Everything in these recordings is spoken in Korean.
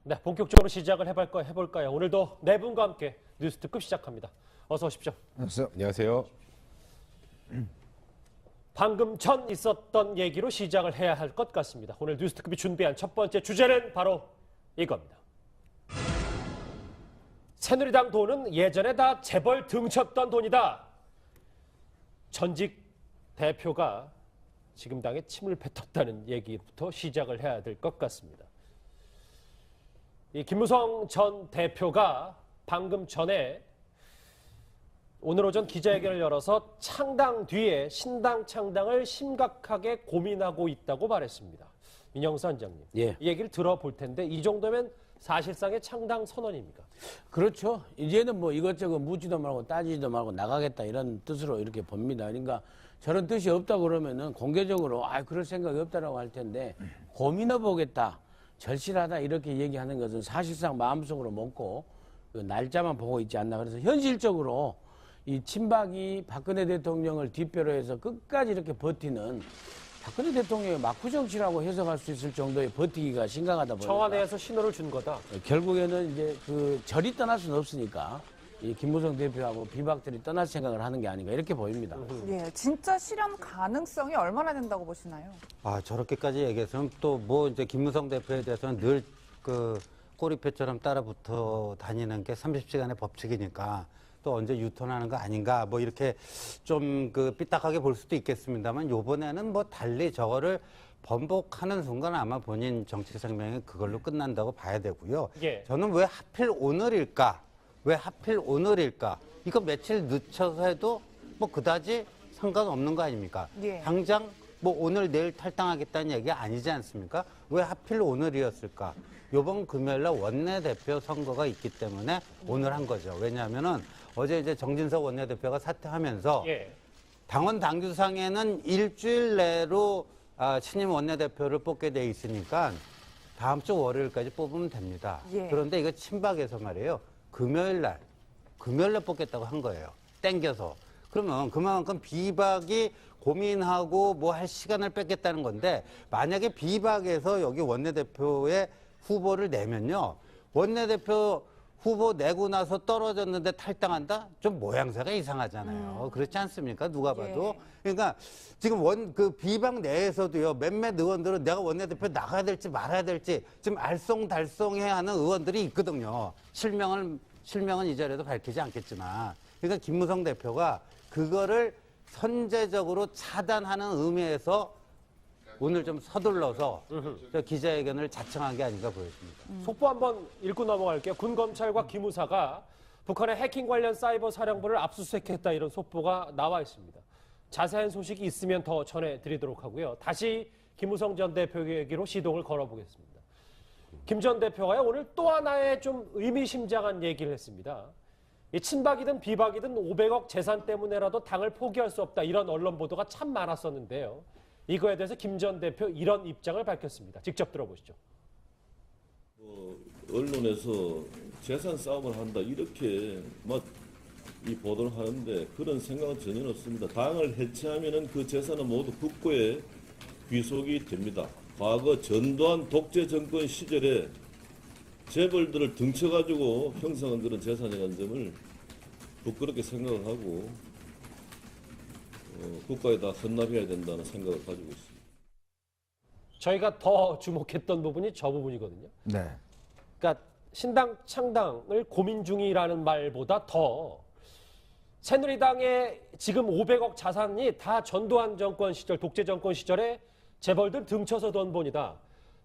네, 본격적으로 시작을 해볼까요? 오늘도 네 분과 함께 뉴스 특급 시작합니다. 어서 오십시오. 안녕하세요. 방금 전 있었던 얘기로 시작을 해야 할 것 같습니다. 오늘 뉴스 특급이 준비한 첫 번째 주제는 바로 이겁니다. 새누리당 돈은 예전에 다 재벌 등쳤던 돈이다. 전직 대표가 지금 당에 침을 뱉었다는 얘기부터 시작을 해야 될 것 같습니다. 이 김무성 전 대표가 방금 전에 오늘 오전 기자회견을 열어서 창당 뒤에 신당 창당을 심각하게 고민하고 있다고 말했습니다. 민영수 원장님, 예. 이 얘기를 들어볼 텐데 이 정도면 사실상의 창당 선언입니까? 그렇죠. 이제는 뭐 이것저것 묻지도 말고 따지지도 말고 나가겠다 이런 뜻으로 이렇게 봅니다. 그러니까 저런 뜻이 없다 그러면은 공개적으로 그럴 생각이 없다라고 할 텐데 고민해 보겠다, 절실하다 이렇게 얘기하는 것은 사실상 마음속으로 먹고 그 날짜만 보고 있지 않나. 그래서 현실적으로 이 친박이 박근혜 대통령을 뒷배로 해서 끝까지 이렇게 버티는 박근혜 대통령의 막후 정치라고 해석할 수 있을 정도의 버티기가 심각하다 보니까 청와대에서 신호를 준 거다. 결국에는 이제 그 절이 떠날 수는 없으니까 이 김무성 대표하고 비박들이 떠날 생각을 하는 게 아닌가 이렇게 보입니다. 예, 진짜 실현 가능성이 얼마나 된다고 보시나요? 저렇게까지 얘기해서는 또 뭐 이제 김무성 대표에 대해서는 늘 그 꼬리표처럼 따라붙어 다니는 게 30시간의 법칙이니까 또 언제 유턴하는 거 아닌가 뭐 이렇게 좀 그 삐딱하게 볼 수도 있겠습니다만 요번에는 뭐 달리 저거를 번복하는 순간 아마 본인 정치 생명이 그걸로 끝난다고 봐야 되고요. 예. 저는 왜 하필 오늘일까? 왜 하필 오늘일까? 이거 며칠 늦춰서 해도 뭐 그다지 상관없는 거 아닙니까? 예. 당장 뭐 오늘 내일 탈당하겠다는 얘기 아니지 않습니까? 왜 하필 오늘이었을까? 요번 금요일날 원내대표 선거가 있기 때문에 오늘 한 거죠. 왜냐하면은 어제 이제 정진석 원내대표가 사퇴하면서 예. 당원 당규상에는 일주일 내로 신임 원내대표를 뽑게 돼 있으니까 다음 주 월요일까지 뽑으면 됩니다. 예. 그런데 이거 친박에서 말이에요. 금요일날 뽑겠다고 한 거예요. 땡겨서. 그러면 그만큼 비박이 고민하고 뭐 할 시간을 뺏겠다는 건데 만약에 비박에서 여기 원내대표의 후보를 내면요. 원내대표 후보 내고 나서 떨어졌는데 탈당한다? 좀 모양새가 이상하잖아요. 그렇지 않습니까? 누가 봐도. 그러니까 지금 그 비박 내에서도요. 몇몇 의원들은 내가 원내대표 나가야 될지 말아야 될지 좀 알쏭달쏭해야 하는 의원들이 있거든요. 실명은 이 자리에도 밝히지 않겠지만. 그러니까 김무성 대표가 그거를 선제적으로 차단하는 의미에서 오늘 좀 서둘러서 기자회견을 자청한 게 아닌가 보여집니다. 속보 한번 읽고 넘어갈게요. 군 검찰과 기무사가 북한의 해킹 관련 사이버 사령부를 압수수색했다 이런 속보가 나와 있습니다. 자세한 소식이 있으면 더 전해드리도록 하고요. 다시 김무성 전 대표 얘기로 시동을 걸어보겠습니다. 김 전 대표가 오늘 또 하나의 좀 의미심장한 얘기를 했습니다. 이 친박이든 비박이든 500억 재산 때문에라도 당을 포기할 수 없다 이런 언론 보도가 참 많았었는데요. 이거에 대해서 김 전 대표 이런 입장을 밝혔습니다. 직접 들어보시죠. 언론에서 재산 싸움을 한다 이렇게 이 보도를 하는데 그런 생각은 전혀 없습니다. 당을 해체하면은 그 재산은 모두 국고에 귀속이 됩니다. 과거 전두환 독재 정권 시절에 재벌들을 등쳐가지고 형성한 그런 재산이라는 점을 부끄럽게 생각을 하고 국가에다 헌납해야 된다는 생각을 가지고 있습니다. 저희가 더 주목했던 부분이 저 부분이거든요. 네. 그러니까 신당 창당을 고민 중이라는 말보다 더 새누리당의 지금 500억 자산이 다 전두환 정권 시절, 독재 정권 시절에 재벌들 등쳐서 돈 돈이다.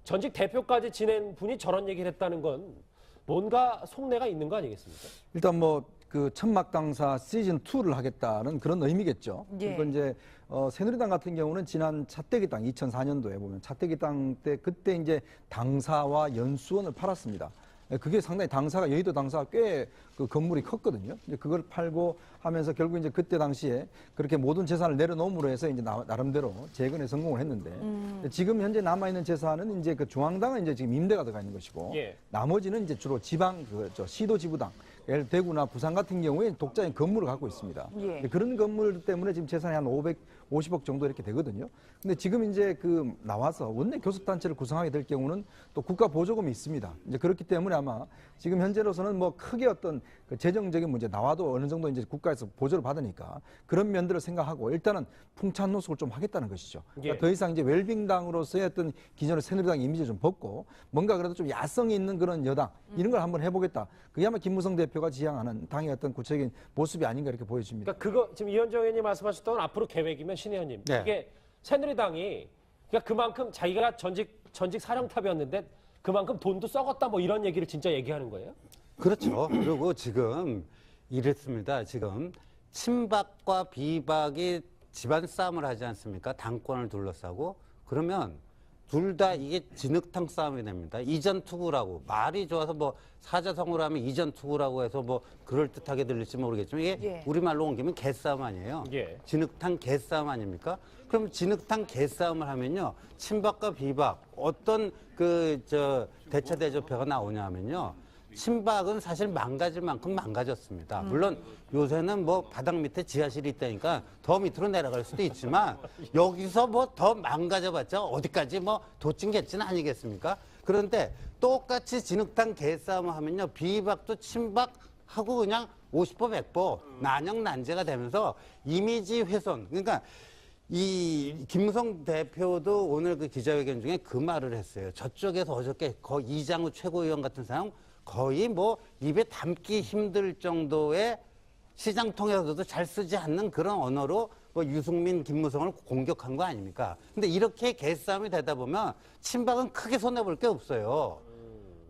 전직 대표까지 지낸 분이 저런 얘기를 했다는 건 뭔가 속내가 있는 거 아니겠습니까? 일단 뭐 그 천막 당사 시즌 2를 하겠다는 그런 의미겠죠. 예. 그리고 이제 새누리당 같은 경우는 지난 차떼기 땅 2004년도에 보면 차떼기 땅 때 그때 이제 당사와 연수원을 팔았습니다. 그게 상당히 당사가 여의도 당사가 꽤 그 건물이 컸거든요. 이제 그걸 팔고 하면서 결국 이제 그때 당시에 그렇게 모든 재산을 내려놓음으로 해서 이제 나름대로 재건에 성공을 했는데 지금 현재 남아 있는 재산은 이제 그 중앙당은 이제 지금 임대가 들어가 있는 것이고 예. 나머지는 이제 주로 지방 시도 지부당 예를 대구나 부산 같은 경우에 독자인 건물을 갖고 있습니다. 예. 그런 건물 때문에 지금 재산이 한 550억 정도 이렇게 되거든요. 근데 지금 이제 그 나와서 원내 교섭단체를 구성하게 될 경우는 또 국가 보조금이 있습니다. 이제 그렇기 때문에 아마 지금 현재로서는 뭐 크게 어떤 그 재정적인 문제 나와도 어느 정도 이제 국가에서 보조를 받으니까 그런 면들을 생각하고 일단은 풍찬 노숙을 좀 하겠다는 것이죠. 그러니까 예. 더 이상 이제 웰빙당으로서의 어떤 기존의 새누리당 이미지를 좀 벗고 뭔가 그래도 좀 야성이 있는 그런 여당 이런 걸 한번 해보겠다. 그게 아마 김무성 대표가 지향하는 당의 어떤 구체적인 모습이 아닌가 이렇게 보여집니다. 그러니까 그거 지금 이현정 의원님 말씀하셨던 앞으로 계획이면 신 의원님 네. 이게 새누리당이 그러니까 그만큼 자기가 전직 사령탑이었는데 그만큼 돈도 썩었다 뭐 이런 얘기를 진짜 얘기하는 거예요? 그렇죠. 그리고 지금 이랬습니다. 지금 친박과 비박이 집안 싸움을 하지 않습니까? 당권을 둘러싸고 그러면 둘 다 이게 진흙탕 싸움이 됩니다. 이전 투구라고 말이 좋아서 뭐 사자성어로 하면 이전 투구라고 해서 뭐 그럴 듯하게 들릴지 모르겠지만 이게 예. 우리말로 옮기면 개싸움 아니에요. 예. 진흙탕 개싸움 아닙니까? 그럼 진흙탕 개싸움을 하면요 친박과 비박 어떤 그 대처 대조표가 나오냐 하면요. 친박은 사실 망가질 만큼 망가졌습니다. 물론 요새는 뭐 바닥 밑에 지하실이 있다니까 더 밑으로 내려갈 수도 있지만 여기서 뭐 더 망가져봤자 어디까지 뭐 도찐개찐 아니겠습니까? 그런데 똑같이 진흙탕 개싸움을 하면요. 비박도 친박하고 그냥 50% 100% 난영난제가 되면서 이미지 훼손. 그러니까 이 김무성 대표도 오늘 그 기자회견 중에 그 말을 했어요. 저쪽에서 어저께 이장우 최고위원 같은 사람 거의 뭐 입에 담기 힘들 정도의 시장 통해서도 잘 쓰지 않는 그런 언어로 뭐 유승민, 김무성을 공격한 거 아닙니까? 근데 이렇게 개싸움이 되다 보면 친박은 크게 손해볼 게 없어요.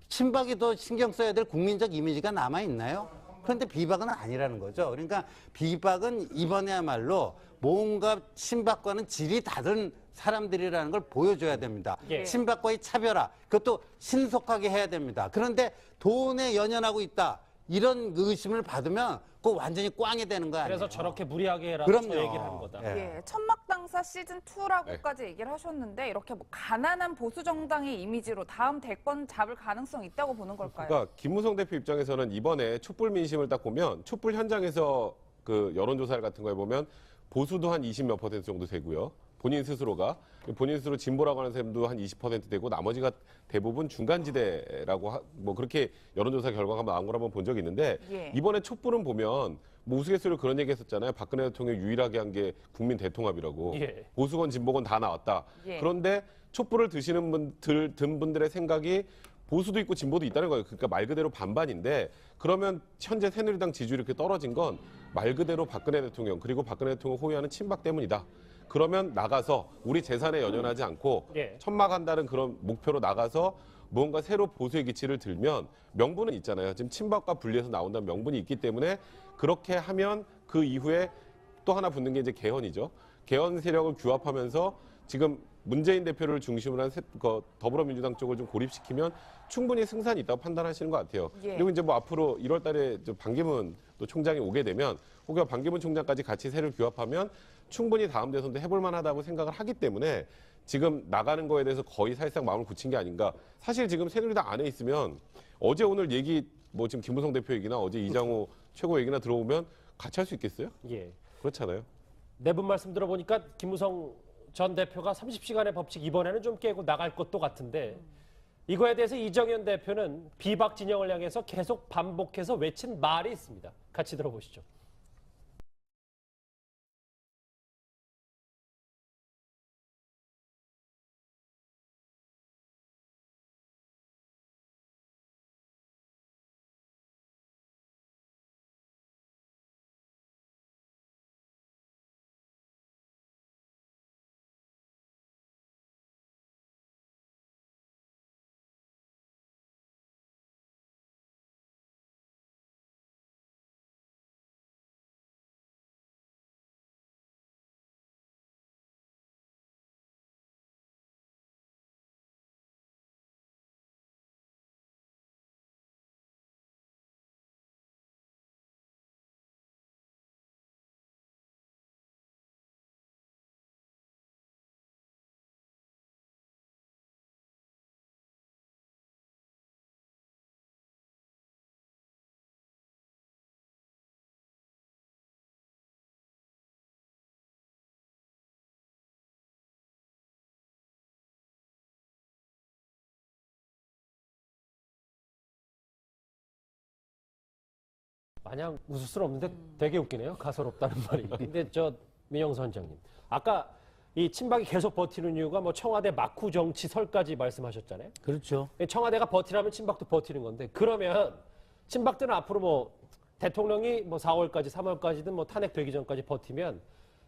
친박이 더 신경 써야 될 국민적 이미지가 남아있나요? 그런데 비박은 아니라는 거죠. 그러니까 비박은 이번에야말로 뭔가 친박과는 질이 다른 사람들이라는 걸 보여줘야 됩니다. 예. 친박과의 차별화, 그것도 신속하게 해야 됩니다. 그런데 돈에 연연하고 있다. 이런 의심을 받으면 그거 완전히 꽝이 되는 거 아니에요? 그래서 저렇게 무리하게 해라 그럼요. 저 얘기를 하는 거다. 예. 예, 천막당사 시즌2라고까지 얘기를 하셨는데 이렇게 뭐 가난한 보수 정당의 이미지로 다음 대권 잡을 가능성이 있다고 보는 걸까요? 그러니까 김무성 대표 입장에서는 이번에 촛불 민심을 딱 보면 촛불 현장에서 그 여론조사 같은 거에 보면 보수도 한 20 몇 % 정도 되고요. 본인 스스로가 본인 스스로 진보라고 하는 사람도 한 20% 되고 나머지가 대부분 중간지대라고 뭐 그렇게 여론조사 결과가 나온 걸 한번 본 적이 있는데 예. 이번에 촛불은 보면 뭐 우스갯소리로 그런 얘기 했었잖아요. 박근혜 대통령이 유일하게 한 게 국민 대통합이라고. 예. 보수건 진보건 다 나왔다. 예. 그런데 촛불을 든 분들의 생각이 보수도 있고 진보도 있다는 거예요. 그러니까 말 그대로 반반인데 그러면 현재 새누리당 지지율이 이렇게 떨어진 건 말 그대로 박근혜 대통령 그리고 박근혜 대통령 호위하는 친박 때문이다. 그러면 나가서 우리 재산에 연연하지 않고 예. 천막한다는 그런 목표로 나가서 무언가 새로 보수의 기치를 들면 명분은 있잖아요. 지금 친박과 분리해서 나온다는 명분이 있기 때문에 그렇게 하면 그 이후에 또 하나 붙는 게 이제 개헌이죠. 개헌 세력을 규합하면서 지금 문재인 대표를 중심으로 한 더불어민주당 쪽을 좀 고립시키면 충분히 승산이 있다고 판단하시는 것 같아요. 예. 그리고 이제 뭐 앞으로 1월 달에 반기문 또 총장이 오게 되면 혹여 반기문 총장까지 같이 세를 규합하면 충분히 다음 대선도 해볼 만하다고 생각을 하기 때문에 지금 나가는 거에 대해서 거의 사실상 마음을 굳힌 게 아닌가. 사실 지금 새누리당 안에 있으면 어제 오늘 얘기 뭐 지금 김무성 대표 얘기나 어제 이장우 최고 얘기나 들어오면 같이 할 수 있겠어요? 예. 그렇잖아요. 네 분 말씀 들어보니까 김무성 전 대표가 30시간의 법칙 이번에는 좀 깨고 나갈 것도 같은데 이거에 대해서 이정현 대표는 비박 진영을 향해서 계속 반복해서 외친 말이 있습니다. 같이 들어보시죠. 마냥 웃을 수는 없는데 되게 웃기네요. 가소롭다는 말이. 근데 민영수 원장님, 아까 이 친박이 계속 버티는 이유가 뭐 청와대 막후 정치설까지 말씀하셨잖아요. 그렇죠. 청와대가 버티라면 친박도 버티는 건데, 그러면 친박들은 앞으로 뭐 대통령이 뭐 4월까지 3월까지든 뭐 탄핵되기 전까지 버티면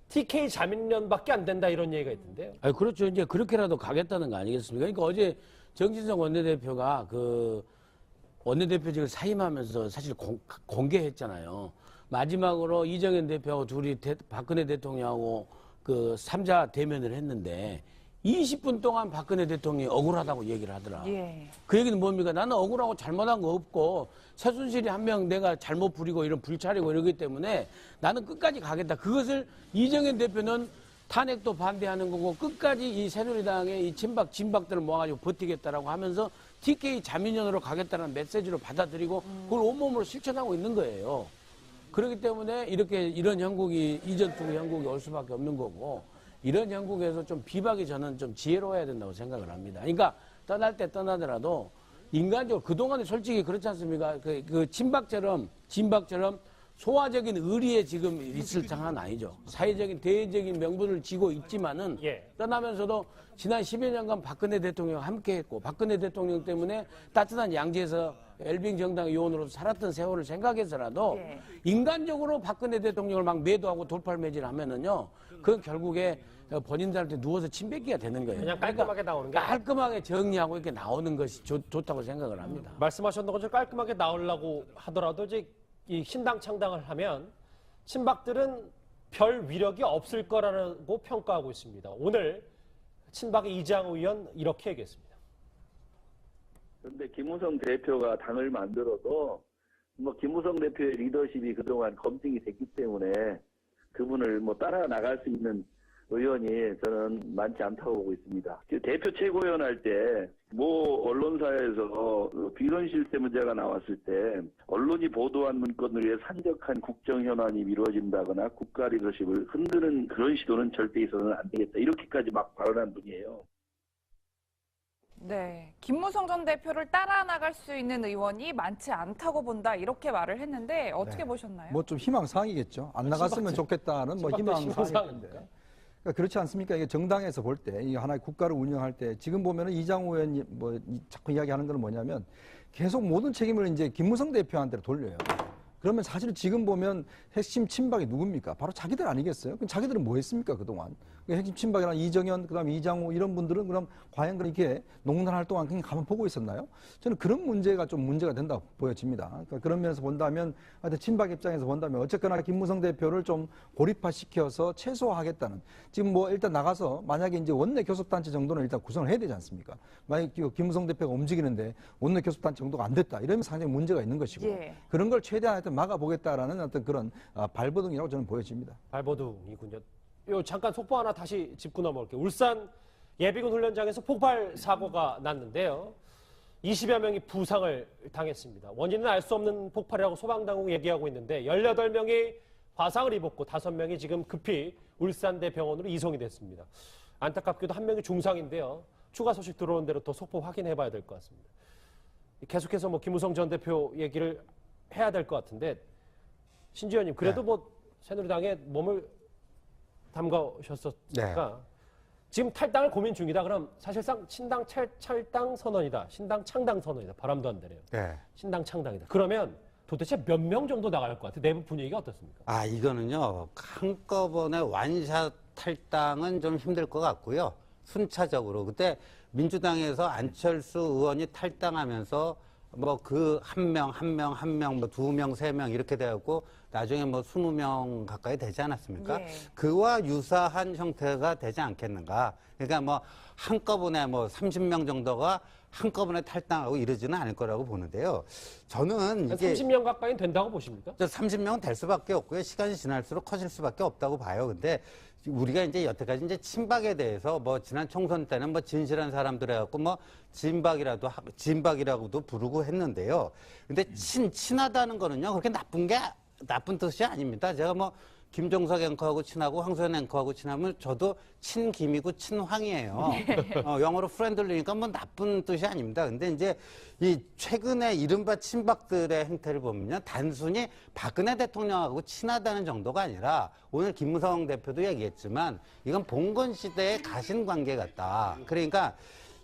TK 자민련밖에 안 된다 이런 얘기가 있던데요. 아니, 그렇죠. 이제 그렇게라도 가겠다는 거 아니겠습니까? 그러니까 어제 정진석 원내대표가 그 원내대표직을 사임하면서 사실 공개했잖아요. 마지막으로 이정현 대표하고 둘이 박근혜 대통령하고 그 3자 대면을 했는데 20분 동안 박근혜 대통령이 억울하다고 얘기를 하더라. 예. 그 얘기는 뭡니까? 나는 억울하고 잘못한 거 없고 최순실이 한 명 내가 잘못 부리고 이런 불찰이고 이러기 때문에 나는 끝까지 가겠다. 그것을 이정현 대표는 탄핵도 반대하는 거고 끝까지 이 새누리당의 이 진박들을 모아가지고 버티겠다라고 하면서 TK 자민련으로 가겠다는 메시지로 받아들이고 그걸 온몸으로 실천하고 있는 거예요. 그렇기 때문에 이런 형국이 이전 투구 형국이 올 수밖에 없는 거고 이런 형국에서 좀 비박이 저는 좀 지혜로워야 된다고 생각을 합니다. 그러니까 떠날 때 떠나더라도 인간적으로 그동안에 솔직히 그렇지 않습니까? 그 진박처럼 소화적인 의리에 지금 있을 상황은 아니죠. 사회적인 대외적인 명분을 쥐고 있지만은 떠나면서도 지난 10여 년간 박근혜 대통령과 함께했고 박근혜 대통령 때문에 따뜻한 양지에서 엘빙 정당 요원으로 살았던 세월을 생각해서라도 인간적으로 박근혜 대통령을 막 매도하고 돌팔매질하면은요, 그건 결국에 본인들한테 누워서 침 뱉기가 되는 거예요. 그냥 깔끔하게 나오는 게 깔끔하게 정리하고 이렇게 나오는 것이 좋다고 생각을 합니다. 말씀하셨던 것처럼 깔끔하게 나오려고 하더라도 이제 이 신당 창당을 하면 친박들은 별 위력이 없을 거라고 평가하고 있습니다. 오늘 친박의 이장우 의원 이렇게 얘기했습니다. 그런데 김무성 대표가 당을 만들어도 뭐 김무성 대표의 리더십이 그동안 검증이 됐기 때문에 그분을 뭐 따라 나갈 수 있는 의원이 저는 많지 않다고 보고 있습니다. 대표 최고위원 할 때 모 언론사에서 비선 실세 문제가 나왔을 때 언론이 보도한 문건을 위해 산적한 국정 현안이 미뤄진다거나 국가 리더십을 흔드는 그런 시도는 절대 있어서는 안 되겠다. 이렇게까지 막 발언한 분이에요. 네, 김무성 전 대표를 따라 나갈 수 있는 의원이 많지 않다고 본다 이렇게 말을 했는데 어떻게 보셨나요? 뭐 좀 희망사항이겠죠. 안 나갔으면 좋겠다는 뭐 희망사항인데. 그러니까 그렇지 않습니까? 이게 정당에서 볼 때, 이 하나의 국가를 운영할 때, 지금 보면은 이장우 의원이 자꾸 이야기하는 건 뭐냐면 계속 모든 책임을 이제 김무성 대표한테 돌려요. 그러면 사실 지금 보면 핵심 친박이 누굽니까? 바로 자기들 아니겠어요? 그럼 자기들은 뭐 했습니까, 그동안? 핵심 친박이란 이정현, 그 다음에 이장우 이런 분들은 그럼 과연 그렇게 농단 활동한 그냥 가만 보고 있었나요? 저는 그런 문제가 좀 문제가 된다고 보여집니다. 그러니까 그런 면에서 본다면, 하여튼 친박 입장에서 본다면 어쨌거나 김무성 대표를 좀 고립화시켜서 최소화하겠다는, 지금 뭐 일단 나가서 만약에 이제 원내 교섭단체 정도는 일단 구성을 해야 되지 않습니까? 만약에 김무성 대표가 움직이는데 원내 교섭단체 정도가 안 됐다. 이러면 상당히 문제가 있는 것이고, 그런 걸 최대한 하여튼 막아보겠다라는 어떤 그런 발버둥이라고 저는 보여집니다. 발버둥이군요. 잠깐 속보 하나 다시 짚고 넘어갈게요. 울산 예비군 훈련장에서 폭발 사고가 났는데요. 20여 명이 부상을 당했습니다. 원인은 알 수 없는 폭발이라고 소방당국이 얘기하고 있는데 18명이 화상을 입었고 5명이 지금 급히 울산대 병원으로 이송이 됐습니다. 안타깝게도 1명이 중상인데요. 추가 소식 들어오는 대로 더 속보 확인해 봐야 될 것 같습니다. 계속해서 뭐 김무성 전 대표 얘기를 해야 될 것 같은데 신지현님 그래도 뭐 새누리당에 몸을 담가오셨으니까 지금 탈당을 고민 중이다. 그럼 사실상 신당 탈당 선언이다. 신당 창당 선언이다. 바람도 안 되네요. 신당 창당이다. 그러면 도대체 몇 명 정도 나갈 것 같아요? 내부 분위기가 어떻습니까? 이거는요. 한꺼번에 완샷 탈당은 좀 힘들 것 같고요. 순차적으로. 그때 민주당에서 안철수 의원이 탈당하면서 뭐 그 한 명, 뭐 2명, 3명 이렇게 돼갖고 나중에 뭐 20명 가까이 되지 않았습니까? 그와 유사한 형태가 되지 않겠는가. 그러니까 뭐 한꺼번에 뭐 30명 정도가 한꺼번에 탈당하고 이러지는 않을 거라고 보는데요. 저는 이게 30명 가까이는 된다고 보십니까? 30명은 될 수밖에 없고요. 시간이 지날수록 커질 수밖에 없다고 봐요. 근데 우리가 이제 여태까지 이제 친박에 대해서 뭐 지난 총선 때는 뭐 진실한 사람들 해갖고 뭐 진박이라고도 부르고 했는데요. 근데 친하다는 거는요. 그렇게 나쁜 뜻이 아닙니다. 제가 뭐 김종석 앵커하고 친하고 황소연 앵커하고 친하면 저도 친김이고 친황이에요. 영어로 프렌들리니까 뭐 나쁜 뜻이 아닙니다. 근데 이제 이 최근에 이른바 친박들의 행태를 보면요. 단순히 박근혜 대통령하고 친하다는 정도가 아니라 오늘 김무성 대표도 얘기했지만 이건 봉건 시대의 가신 관계 같다. 그러니까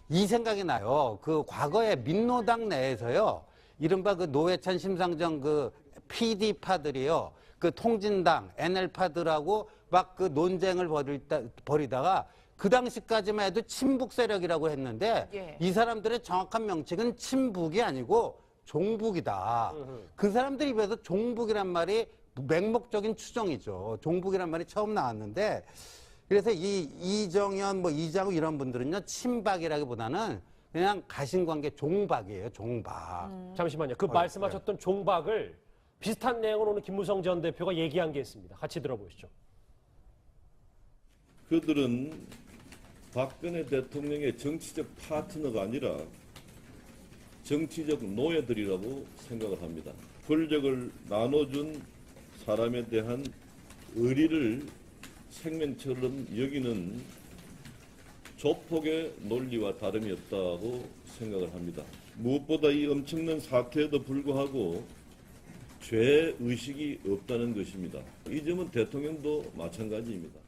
이 생각이 나요. 그 과거에 민노당 내에서요. 이른바 그 노회찬 심상정 그 PD파들이요. 그 통진당, NL파들하고 막 그 논쟁을 벌이다가 그 당시까지만 해도 친북 세력이라고 했는데 예. 이 사람들의 정확한 명칭은 친북이 아니고 종북이다. 그 사람들 입에서 종북이란 말이 맹목적인 추정이죠. 종북이란 말이 처음 나왔는데 그래서 이정현, 뭐 이장우 이런 분들은요 친박이라기보다는 그냥 가신관계 종박이에요. 종박. 잠시만요. 그 말씀하셨던 종박을 비슷한 내용을 오늘 김무성 전 대표가 얘기한 게 있습니다. 같이 들어보시죠. 그들은 박근혜 대통령의 정치적 파트너가 아니라 정치적 노예들이라고 생각을 합니다. 권력을 나눠준 사람에 대한 의리를 생명처럼 여기는 조폭의 논리와 다름이 없다고 생각을 합니다. 무엇보다 이 엄청난 사태에도 불구하고 죄의식이 없다는 것입니다. 이 점은 대통령도 마찬가지입니다.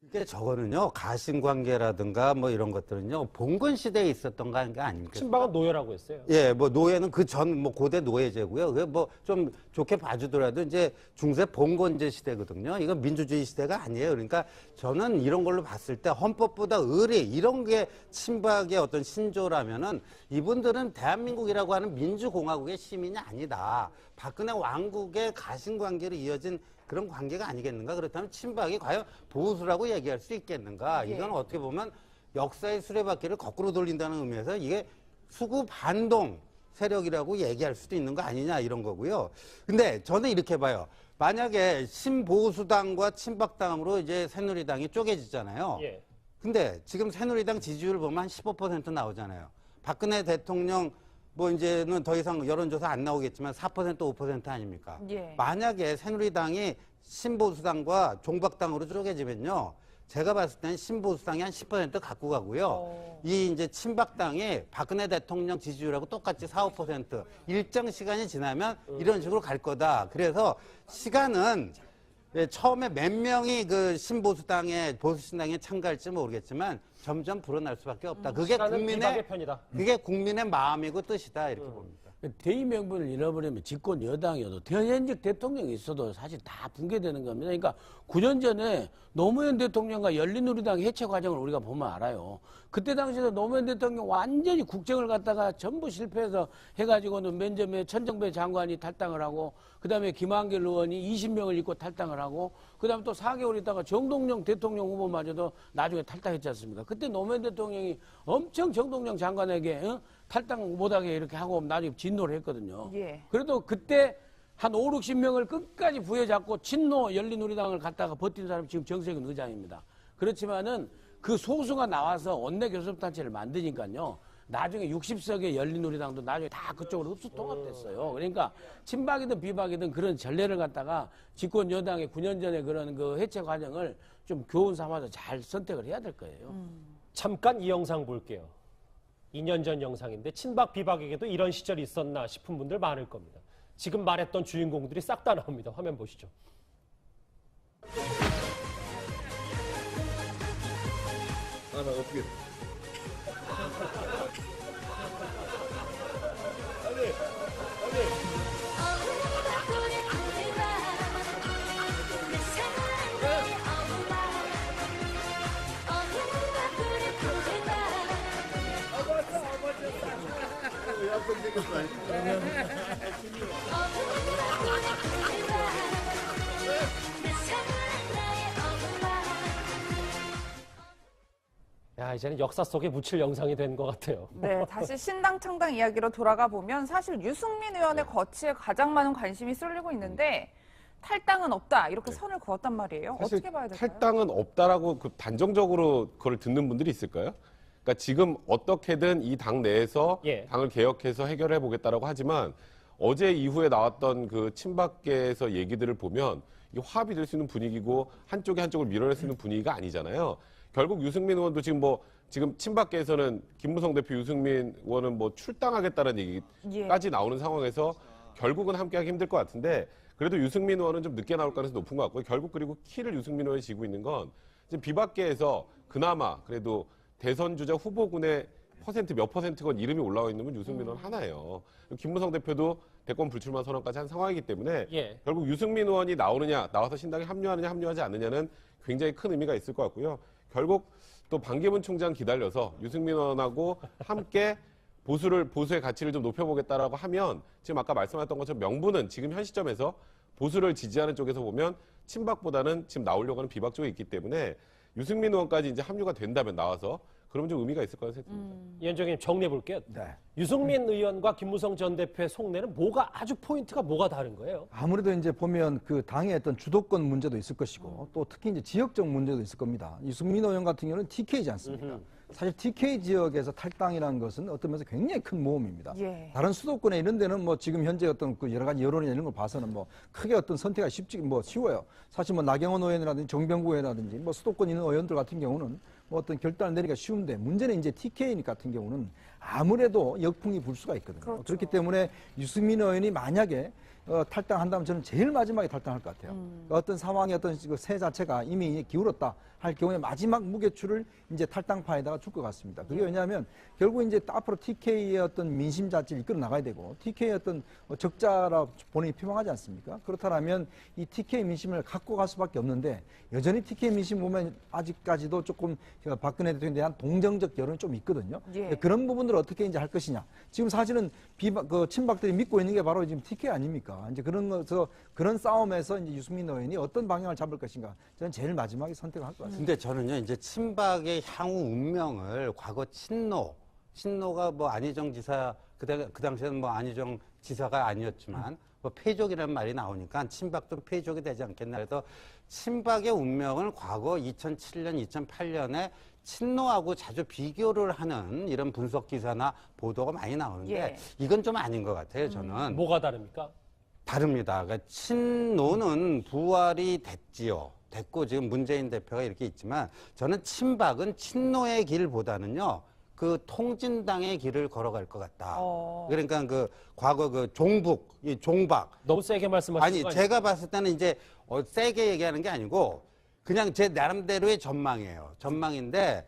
이게 저거는요 가신관계라든가 뭐 이런 것들은요 봉건 시대에 있었던 거 아닙니까? 친박은 노예라고 했어요. 예, 뭐 노예는 그 전 뭐 고대 노예제고요. 그 뭐 좀 좋게 봐주더라도 이제 중세 봉건제 시대거든요. 이거 민주주의 시대가 아니에요. 그러니까 저는 이런 걸로 봤을 때 헌법보다 의리 이런 게 친박의 어떤 신조라면은 이분들은 대한민국이라고 하는 민주공화국의 시민이 아니다. 박근혜 왕국의 가신관계로 이어진 그런 관계가 아니겠는가? 그렇다면 친박이 과연 보수라고 얘기할 수 있겠는가? 이건 어떻게 보면 역사의 수레바퀴를 거꾸로 돌린다는 의미에서 이게 수구 반동 세력이라고 얘기할 수도 있는 거 아니냐 이런 거고요. 근데 저는 이렇게 봐요. 만약에 신보수당과 친박당으로 이제 새누리당이 쪼개지잖아요. 예. 근데 지금 새누리당 지지율 보면 한 15% 나오잖아요. 박근혜 대통령 뭐 이제는 더 이상 여론조사 안 나오겠지만 4% 5% 아닙니까? 예. 만약에 새누리당이 신보수당과 종박당으로 쪼개지면요. 제가 봤을 때는 신보수당이 한 10% 갖고 가고요. 이 이제 친박당이 박근혜 대통령 지지율하고 똑같이 4, 5% 일정 시간이 지나면 이런 식으로 갈 거다. 그래서 시간은 처음에 몇 명이 그 신보수당에 보수신당에 참가할지 모르겠지만 점점 불어날 수밖에 없다. 그게 시간은 비박의 편이다. 그게 국민의 마음이고 뜻이다 이렇게 봅니다. 대의 명분을 잃어버리면 집권 여당이어도 현직 대통령이 있어도 사실 다 붕괴되는 겁니다. 그러니까 9년 전에 노무현 대통령과 열린우리당 해체 과정을 우리가 보면 알아요. 그때 당시에도 노무현 대통령 완전히 국정을 갖다가 전부 실패해서 해가지고는 맨 처음에 천정배 장관이 탈당을 하고 그다음에 김한길 의원이 20명을 잇고 탈당을 하고 그다음에 또 4개월 있다가 정동영 대통령 후보마저도 나중에 탈당했지 않습니까? 그때 노무현 대통령이 엄청 정동영 장관에게 탈당 못하게 이렇게 하고 나중에 진노를 했거든요. 예. 그래도 그때 한 5, 60명을 끝까지 부여잡고 친노 열린우리당을 갖다가 버틴 사람이 지금 정세균 의장입니다. 그렇지만은 그 소수가 나와서 원내 교섭단체를 만드니까요. 나중에 60석의 열린우리당도 나중에 다 그쪽으로 흡수 통합됐어요. 그러니까 친박이든 비박이든 그런 전례를 갖다가 집권 여당의 9년 전에 그런 그 해체 과정을 좀 교훈 삼아서 잘 선택을 해야 될 거예요. 잠깐 이 영상 볼게요. 2년 전 영상인데 친박 비박에게도 이런 시절이 있었나 싶은 분들 많을 겁니다. 지금 말했던 주인공들이 싹 다 나옵니다. 화면 보시죠. 나 어떻게 야, 이제는 역사 속에 묻힐 영상이 된 것 같아요. 네, 다시 신당 창당 이야기로 돌아가 보면 사실 유승민 의원의 거치에 가장 많은 관심이 쏠리고 있는데 탈당은 없다 이렇게 선을 그었단 말이에요. 사실 어떻게 봐야 될까요? 탈당은 없다라고 그 단정적으로 그걸 듣는 분들이 있을까요? 그러니까 지금 어떻게든 이 당 내에서 예. 당을 개혁해서 해결해 보겠다라고 하지만 어제 이후에 나왔던 그 친박계에서 얘기들을 보면 이게 화합이 될 수 있는 분위기고 한쪽을 밀어낼 수 있는 분위기가 아니잖아요. 결국 유승민 의원도 지금 친박계에서는 김무성 대표, 유승민 의원은 뭐 출당하겠다는 얘기까지 나오는 상황에서 결국은 함께하기 힘들 것 같은데 그래도 유승민 의원은 좀 늦게 나올 가능성이 높은 것 같고요. 결국 그리고 키를 유승민 의원이 쥐고 있는 건 지금 비박계에서 그나마 그래도 대선 주자 후보군의 몇 퍼센트건 이름이 올라와 있는 건 유승민 의원 하나예요. 김무성 대표도 대권 불출마 선언까지 한 상황이기 때문에 예. 결국 유승민 의원이 나와서 신당에 합류하느냐 합류하지 않느냐는 굉장히 큰 의미가 있을 것 같고요. 결국 또 반기문 총장 기다려서 유승민 의원하고 함께 보수의 가치를 좀 높여보겠다라고 하면 지금 아까 말씀하셨던 것처럼 명분은 지금 현 시점에서 보수를 지지하는 쪽에서 보면 친박보다는 지금 나오려고 하는 비박 쪽에 있기 때문에 유승민 의원까지 이제 합류가 된다면 나와서 그러면 좀 의미가 있을 거라는 생각이 듭니다. 위원장님 정리해 볼게요. 네. 유승민 의원과 김무성 전 대표의 속내는 포인트가 뭐가 다른 거예요? 아무래도 이제 보면 그 당의 어떤 주도권 문제도 있을 것이고 또 특히 이제 지역적 문제도 있을 겁니다. 유승민 의원 같은 경우는 TK지 않습니까? 사실 TK 지역에서 탈당이라는 것은 어떤 면에서 굉장히 큰 모험입니다. 예. 다른 수도권에 이런 데는 뭐 지금 현재 어떤 그 여러 가지 여론이나 이런 걸 봐서는 뭐 크게 어떤 선택이 쉬워요. 사실 뭐 나경원 의원이라든지 정병구 의원이라든지 뭐 수도권 있는 의원들 같은 경우는 뭐 어떤 결단을 내리기가 쉬운데 문제는 이제 TK 같은 경우는 아무래도 역풍이 불 수가 있거든요. 그렇죠. 그렇기 때문에 유승민 의원이 만약에 탈당한다면 저는 제일 마지막에 탈당할 것 같아요. 어떤 상황의 어떤 그 새 자체가 이미 기울었다 할 경우에 마지막 무게추를 이제 탈당파에다가 줄 것 같습니다. 그게 왜냐하면 결국 이제 앞으로 TK의 어떤 민심 자체를 이끌어 나가야 되고 TK의 어떤 적자라 본인이 표명하지 않습니까? 그렇다면 이 TK 민심을 갖고 갈 수밖에 없는데 여전히 TK 민심 보면 아직까지도 조금 박근혜 대통령에 대한 동정적 여론이 좀 있거든요. 예. 그런 부분들을 어떻게 이제 할 것이냐. 지금 사실은 친박들이 믿고 있는 게 바로 지금 TK 아닙니까? 이제 그런 싸움에서 이제 유승민 의원이 어떤 방향을 잡을 것인가. 저는 제일 마지막에 선택을 할 것 같습니다. 근데 저는요, 이제 친박의 향후 운명을 과거 친노가 뭐 안희정 지사, 그 당시에는 뭐 안희정 지사가 아니었지만, 뭐 패족이라는 말이 나오니까 친박도 패족이 되지 않겠나. 그래서 친박의 운명을 과거 2007년, 2008년에 친노하고 자주 비교를 하는 이런 분석 기사나 보도가 많이 나오는데, 예. 이건 좀 아닌 것 같아요, 저는. 뭐가 다릅니까? 다릅니다. 그러니까 친노는 부활이 됐고 지금 문재인 대표가 이렇게 있지만 저는 친박은 친노의 길보다는요 그 통진당의 길을 걸어갈 것 같다. 그러니까 그 과거 그 종박 너무 세게 말씀하시는 아니 거 아니에요? 제가 봤을 때는 이제 세게 얘기하는 게 아니고 그냥 제 나름대로의 전망이에요. 전망인데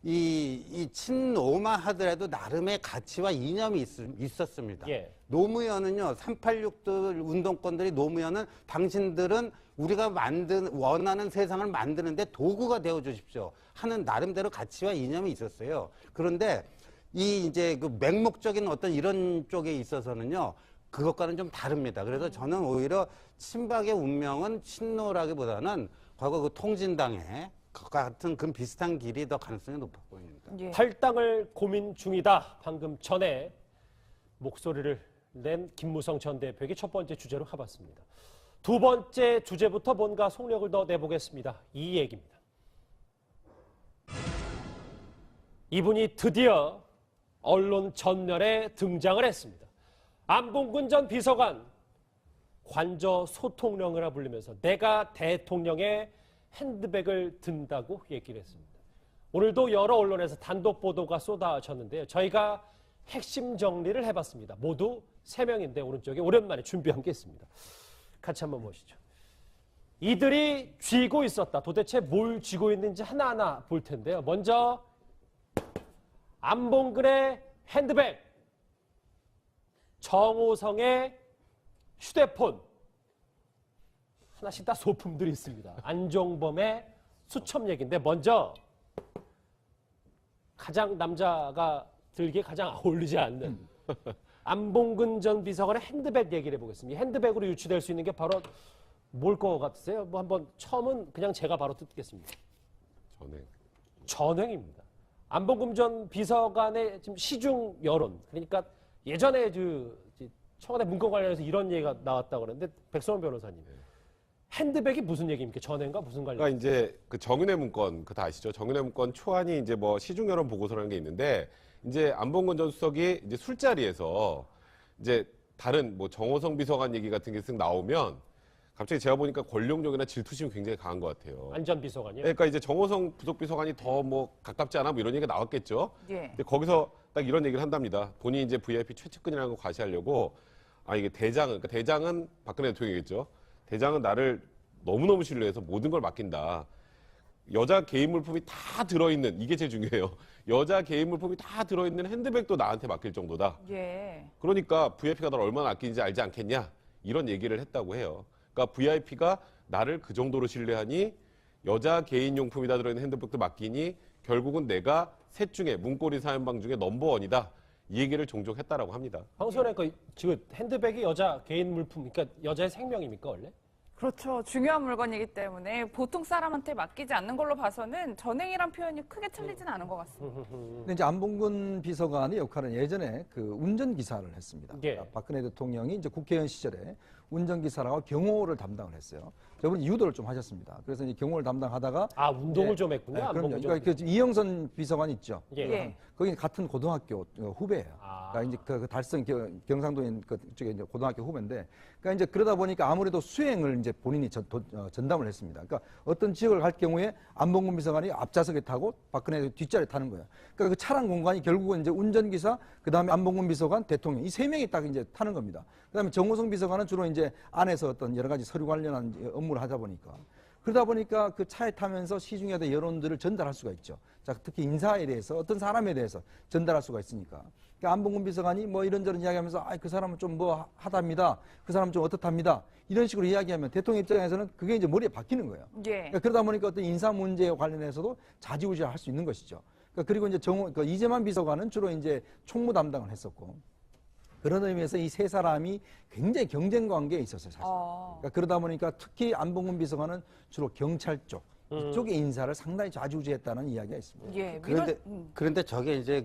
이 친노만 하더라도 나름의 가치와 이념이 있었습니다. 예. 노무현은요, 386들 운동권들이 노무현은 당신들은 우리가 원하는 세상을 만드는데 도구가 되어 주십시오 하는 나름대로 가치와 이념이 있었어요. 그런데 이제 그 맹목적인 어떤 이런 쪽에 있어서는요, 그것과는 좀 다릅니다. 그래서 저는 오히려 친박의 운명은 친노라기보다는 과거 그 통진당의 같은 그 비슷한 길이 더 가능성이 높아 보입니다. 예. 탈당을 고민 중이다. 방금 전에 목소리를 낸 김무성 전 대표에게 첫 번째 주제로 가봤습니다. 두 번째 주제부터 뭔가 속력을 더 내보겠습니다. 이 얘기입니다. 이분이 드디어 언론 전면에 등장을 했습니다. 안봉근 전 비서관 관저 소통령이라 부르면서 내가 대통령의 핸드백을 든다고 얘기를 했습니다. 오늘도 여러 언론에서 단독 보도가 쏟아졌는데요. 저희가 핵심 정리를 해봤습니다. 모두 3명인데 오른쪽에 오랜만에 준비한 게 있습니다. 같이 한번 보시죠. 이들이 쥐고 있었다. 도대체 뭘 쥐고 있는지 하나하나 볼 텐데요. 먼저 안봉근의 핸드백, 정호성의 휴대폰, 하나씩 다 소품들이 있습니다. 안종범의 수첩 얘기인데 먼저 가장 남자가 들기에 가장 어울리지 않는 안봉근 전 비서관의 핸드백 얘기를 해보겠습니다. 핸드백으로 유추될 수 있는 게 바로 뭘 것 같으세요? 뭐 한번 처음은 그냥 제가 바로 듣겠습니다. 전횡입니다. 안봉근 전 비서관의 지금 시중 여론, 그러니까 예전에 청와대 문건 관련해서 이런 얘기가 나왔다고 그러는데 백성원 변호사님. 핸드백이 무슨 얘기입니까? 전횡과 무슨 관련? 그러니까 이제 그 정윤회 문건 다 아시죠? 정윤회 문건 초안이 이제 뭐 시중 여론 보고서라는 게 있는데 이제 안봉근 전 수석이 이제 술자리에서 이제 다른 뭐 정호성 비서관 얘기 같은 게 쓱 나오면 갑자기 제가 보니까 권력욕이나 질투심이 굉장히 강한 것 같아요. 안전비서관이요? 그러니까 이제 정호성 부속비서관이 더 뭐 가깝지 않아 뭐 이런 얘기가 나왔겠죠. 예. 근데 거기서 딱 이런 얘기를 한답니다. 본인이 이제 VIP 최측근이라는 걸 과시하려고 이게 그러니까 대장은 박근혜 대통령이겠죠. 대장은 나를 너무너무 신뢰해서 모든 걸 맡긴다. 여자 개인 물품이 다 들어있는 이게 제일 중요해요. 여자 개인 물품이 다 들어있는 핸드백도 나한테 맡길 정도다. 예. 그러니까 VIP가 널 얼마나 아끼는지 알지 않겠냐 이런 얘기를 했다고 해요. 그러니까 VIP가 나를 그 정도로 신뢰하니 여자 개인 용품이 다 들어있는 핸드백도 맡기니 결국은 내가 셋 중에 문고리 사연방 중에 넘버원이다. 이 얘기를 종종 했다라고 합니다. 황선혜 지금 핸드백이 여자 개인 물품, 그러니까 여자의 생명입니까 원래? 그렇죠. 중요한 물건이기 때문에 보통 사람한테 맡기지 않는 걸로 봐서는 전행이란 표현이 크게 틀리지는 않은 것 같습니다. 근데 이제 안봉근 비서관의 역할은 예전에 그 운전기사를 했습니다. 예. 그러니까 박근혜 대통령이 이제 국회의원 시절에 운전기사라고 경호를 담당을 했어요. 저분이 유도를 좀 하셨습니다. 그래서 이제 경호를 담당하다가 운동을 예. 좀 했군요. 네, 그럼요. 안봉근 그러니까 그 이영선 비서관 있죠. 예. 예. 거기 같은 고등학교 후배예요. 그러니까 이제 그 달성 경상도인 그쪽에 이제 고등학교 후배인데, 그러니까 이제 그러다 보니까 아무래도 수행을 이제 본인이 전담을 했습니다. 그러니까 어떤 지역을 갈 경우에 안봉근 비서관이 앞좌석에 타고 박근혜 뒷자리에 타는 거예요. 그러니까 그 차량 공간이 결국은 이제 운전기사, 그 다음에 안봉근 비서관, 대통령 이 세 명이 딱 이제 타는 겁니다. 그 다음에 정호성 비서관은 주로 이제 안에서 어떤 여러 가지 서류 관련한 업무를 하다 보니까. 그러다 보니까 그 차에 타면서 시중에 대한 여론들을 전달할 수가 있죠. 자, 특히 인사에 대해서 어떤 사람에 대해서 전달할 수가 있으니까. 그러니까 안봉근 비서관이 뭐 이런저런 이야기하면서 그 사람은 좀 뭐 하답니다. 그 사람은 좀 어떻답니다. 이런 식으로 이야기하면 대통령 입장에서는 그게 이제 머리에 박히는 거예요. 예. 그러니까 그러다 보니까 어떤 인사 문제와 관련해서도 좌지우지할 수 있는 것이죠. 그러니까 그리고 이제 이재만 비서관은 주로 이제 총무 담당을 했었고, 그런 의미에서 이 세 사람이 굉장히 경쟁 관계에 있었어요, 사실. 그러니까 그러다 보니까 특히 안봉근 비서관은 주로 경찰 쪽, 이쪽의 인사를 상당히 좌지우지했다는 이야기가 있습니다. 예. 그런데 저게 이제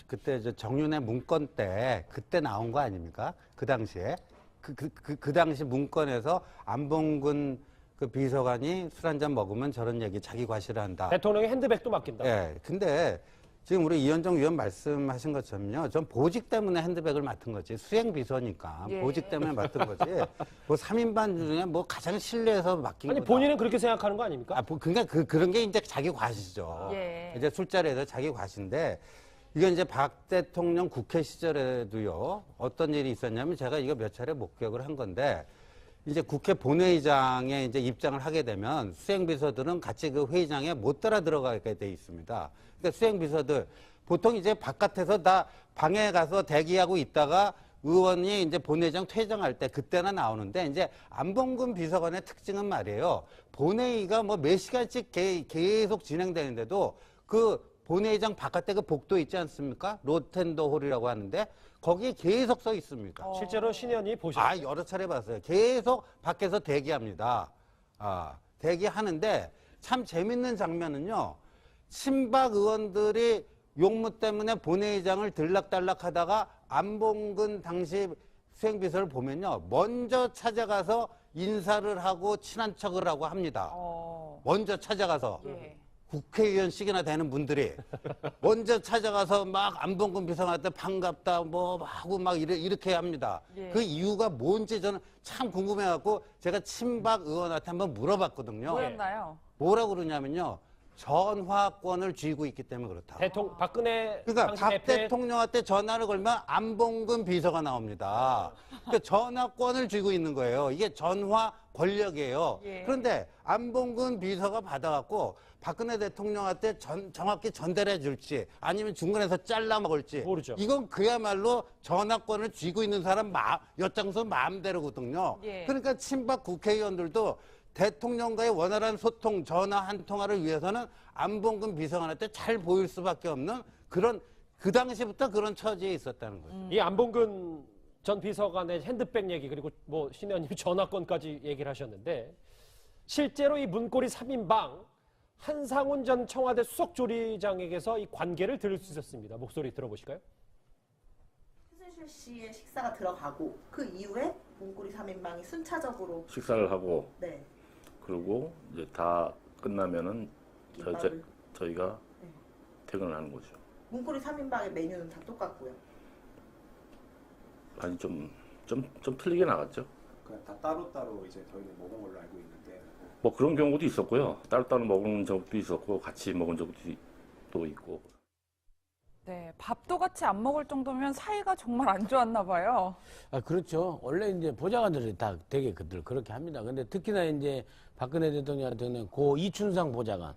그때 정윤회 문건 때 그때 나온 거 아닙니까? 그 당시에 그 당시 문건에서 안봉근 그 비서관이 술 한잔 먹으면 저런 얘기 자기 과시를 한다. 대통령이 핸드백도 맡긴다. 예. 근데 지금 우리 이현정 위원 말씀하신 것처럼요. 전 보직 때문에 핸드백을 맡은 거지. 수행 비서니까 예. 보직 때문에 맡은 거지. 뭐 3인반 중에 뭐 가장 신뢰해서 맡긴 아니 거다. 본인은 그렇게 생각하는 거 아닙니까? 그러니까 그런 게 이제 자기 과시죠. 예. 이제 술자리에서 자기 과시인데, 이게 이제 박 대통령 국회 시절에도요. 어떤 일이 있었냐면 제가 이거 몇 차례 목격을 한 건데, 이제 국회 본회의장에 이제 입장을 하게 되면 수행비서들은 같이 그 회의장에 못 따라 들어가게 돼 있습니다. 그러니까 수행비서들 보통 이제 바깥에서 다 방에 가서 대기하고 있다가 의원이 이제 본회의장 퇴장할 때 그때나 나오는데, 이제 안봉근 비서관의 특징은 말이에요. 본회의가 뭐 몇 시간씩 계속 진행되는데도 그 본회의장 바깥에 그 복도 있지 않습니까? 로텐더 홀이라고 하는데 거기에 계속 서 있습니다. 실제로 신 의원이 보셨어요? 여러 차례 봤어요. 계속 밖에서 대기합니다. 대기하는데 참 재밌는 장면은요. 친박 의원들이 용무 때문에 본회의장을 들락달락 하다가 안봉근 당시 수행비서를 보면요. 먼저 찾아가서 인사를 하고 친한 척을 하고 합니다. 먼저 찾아가서. 예. 국회의원씩이나 되는 분들이 먼저 찾아가서 막 안봉근 비서관한테 반갑다 뭐 하고 막 이렇게 합니다. 예. 그 이유가 뭔지 저는 참 궁금해갖고 제가 친박 의원한테 한번 물어봤거든요. 뭐였나요? 뭐라고 그러냐면요. 전화권을 쥐고 있기 때문에 그렇다. 박근혜 그러니까 당시 박 대표의 대통령한테 전화를 걸면 안봉근 비서가 나옵니다. 그러니까 전화권을 쥐고 있는 거예요. 이게 전화 권력이에요. 예. 그런데 안봉근 비서가 받아갖고 박근혜 대통령한테 정확히 전달해 줄지 아니면 중간에서 잘라 먹을지 모르죠. 이건 그야말로 전화권을 쥐고 있는 사람 엿장수 마음대로거든요. 예. 그러니까 친박 국회의원들도 대통령과의 원활한 소통, 전화 한 통화를 위해서는 안봉근 비서관한테 잘 보일 수밖에 없는 그런 그 당시부터 그런 처지에 있었다는 거죠. 이 안봉근 전 비서관의 핸드백 얘기 그리고 뭐 신 의원님 전화권까지 얘기를 하셨는데 실제로 이 문고리 3인방 한상훈 전 청와대 수석조리장에게서 이 관계를 들을 수 있었습니다. 목소리 들어보실까요? 최순실 씨의 식사가 들어가고 그 이후에 문고리 3인방이 순차적으로 식사를 하고 네. 그리고 이제 다 끝나면은 저희가 네. 퇴근을 하는 거죠. 문고리 3인방의 메뉴는 다 똑같고요. 아니 좀 좀 틀리게 나갔죠. 다 따로따로 이제 저희는 먹은 걸로 알고 있는데 뭐 그런 경우도 있었고요. 따로따로 먹은 적도 있었고 같이 먹은 적도 또 있고. 네, 밥도 같이 안 먹을 정도면 사이가 정말 안 좋았나 봐요. 그렇죠. 원래 이제 보좌관들이 다 되게 그렇게 합니다. 근데 특히나 이제 박근혜 대통령 같은 경우는 고 이춘상 보좌관,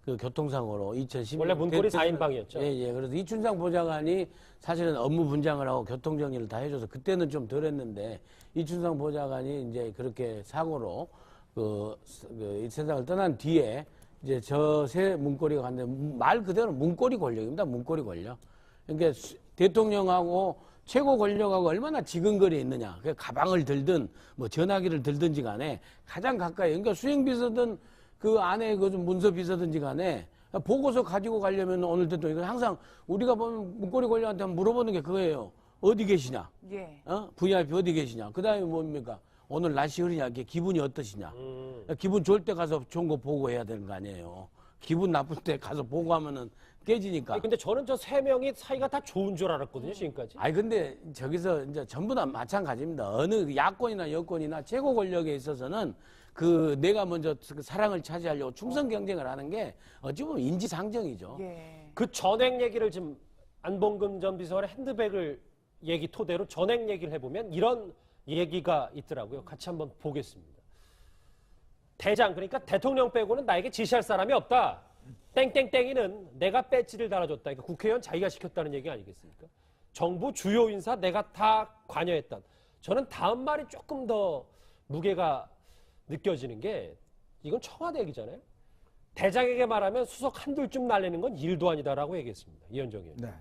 그 교통사고로 2010년. 원래 문고리 4인방이었죠. 예. 그래서 이춘상 보좌관이 사실은 업무 분장을 하고 교통정리를 다 해줘서 그때는 좀 덜 했는데 이춘상 보좌관이 이제 그렇게 사고로 이 세상을 떠난 뒤에 이제 저 새 문고리가 갔는데 말 그대로 문고리 권력입니다. 문고리 권력. 그러니까 대통령하고 최고 권력하고 얼마나 지근거리에 있느냐. 그 가방을 들든 뭐 전화기를 들든지 간에 가장 가까이. 그러니까 수행비서든 그 안에 그 문서 비서든지 간에 보고서 가지고 가려면 오늘 대통령 항상 우리가 보면 문고리 권력한테 물어보는 게 그거예요. 어디 계시냐? 예. VIP 어디 계시냐? 그 다음에 뭡니까? 오늘 날씨 흐리냐? 기분이 어떠시냐? 기분 좋을 때 가서 좋은 거 보고해야 되는 거 아니에요. 기분 나쁠 때 가서 보고하면은 깨지니까. 아니, 근데 저는 저 세 명이 사이가 다 좋은 줄 알았거든요, 지금까지. 아니 근데 저기서 이제 전부 다 마찬가지입니다. 어느 야권이나 여권이나 최고 권력에 있어서는 그 내가 먼저 그 사랑을 차지하려고 충성 경쟁을 하는 게 어찌 보면 인지상정이죠. 예. 그 전액 얘기를 지금 안봉근 전 비서관의 핸드백을 얘기 토대로 전액 얘기를 해보면 이런 얘기가 있더라고요. 같이 한번 보겠습니다. 대장, 그러니까 대통령 빼고는 나에게 지시할 사람이 없다. 땡땡땡이는 내가 배지를 달아줬다. 그러니까 국회의원 자기가 시켰다는 얘기 아니겠습니까? 정부 주요 인사 내가 다 관여했다. 저는 다음 말이 조금 더 무게가 느껴지는 게 이건 청와대 얘기잖아요. 대장에게 말하면 수석 한둘쯤 날리는 건 일도 아니다라고 얘기했습니다. 이현정 의원. 네.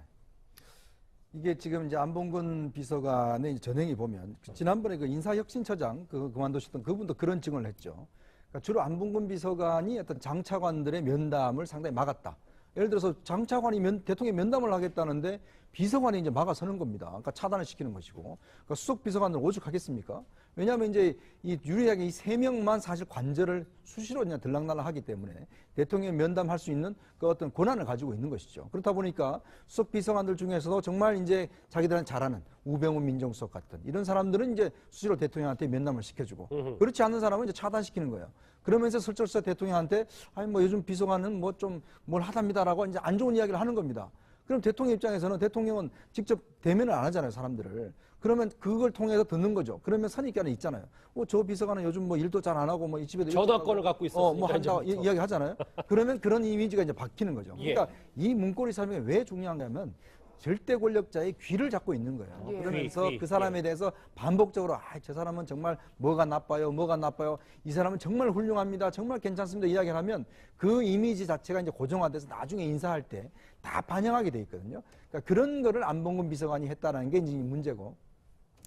이게 지금 이제 안봉근 비서관의 이제 전행이 보면 지난번에 그 인사혁신처장 그만두셨던 그분도 그런 증언을 했죠. 그러니까 주로 안봉근 비서관이 어떤 장차관들의 면담을 상당히 막았다. 예를 들어서 장차관이 대통령 면담을 하겠다는데 비서관이 이제 막아서는 겁니다. 그러니까 차단을 시키는 것이고. 그러니까 수석 비서관들 오죽하겠습니까? 왜냐하면 이제 이 유리하게 이 세 명만 사실 관절을 수시로 그냥 들락날락 하기 때문에 대통령 면담할 수 있는 그 어떤 권한을 가지고 있는 것이죠. 그렇다 보니까 수석 비서관들 중에서도 정말 이제 자기들한테 잘하는 우병우 민정수석 같은 이런 사람들은 이제 수시로 대통령한테 면담을 시켜주고 그렇지 않는 사람은 이제 차단시키는 거예요. 그러면서 슬쩍슬쩍 대통령한테 아니 뭐 요즘 비서관은 뭐 좀 뭘 하답니다라고 이제 안 좋은 이야기를 하는 겁니다. 그럼 대통령 입장에서는 대통령은 직접 대면을 안 하잖아요, 사람들을. 그러면 그걸 통해서 듣는 거죠. 그러면 선입견이 있잖아요. 저 비서관은 요즘 뭐 일도 잘 안 하고 뭐 이 집에도 전화권을 갖고 있었으니까 뭐 한다 이야기 하잖아요. 그러면 그런 이미지가 이제 바뀌는 거죠. 그러니까 이 문고리 사명이 왜 중요한가면 절대 권력자의 귀를 잡고 있는 거예요. 예. 그러면서 귀. 그 사람에 대해서 반복적으로 저 사람은 정말 뭐가 나빠요, 이 사람은 정말 훌륭합니다, 정말 괜찮습니다 이야기를 하면 그 이미지 자체가 이제 고정화돼서 나중에 인사할 때 다 반영하게 돼 있거든요. 그러니까 그런 거를 안봉근 비서관이 했다는 게 이제 문제고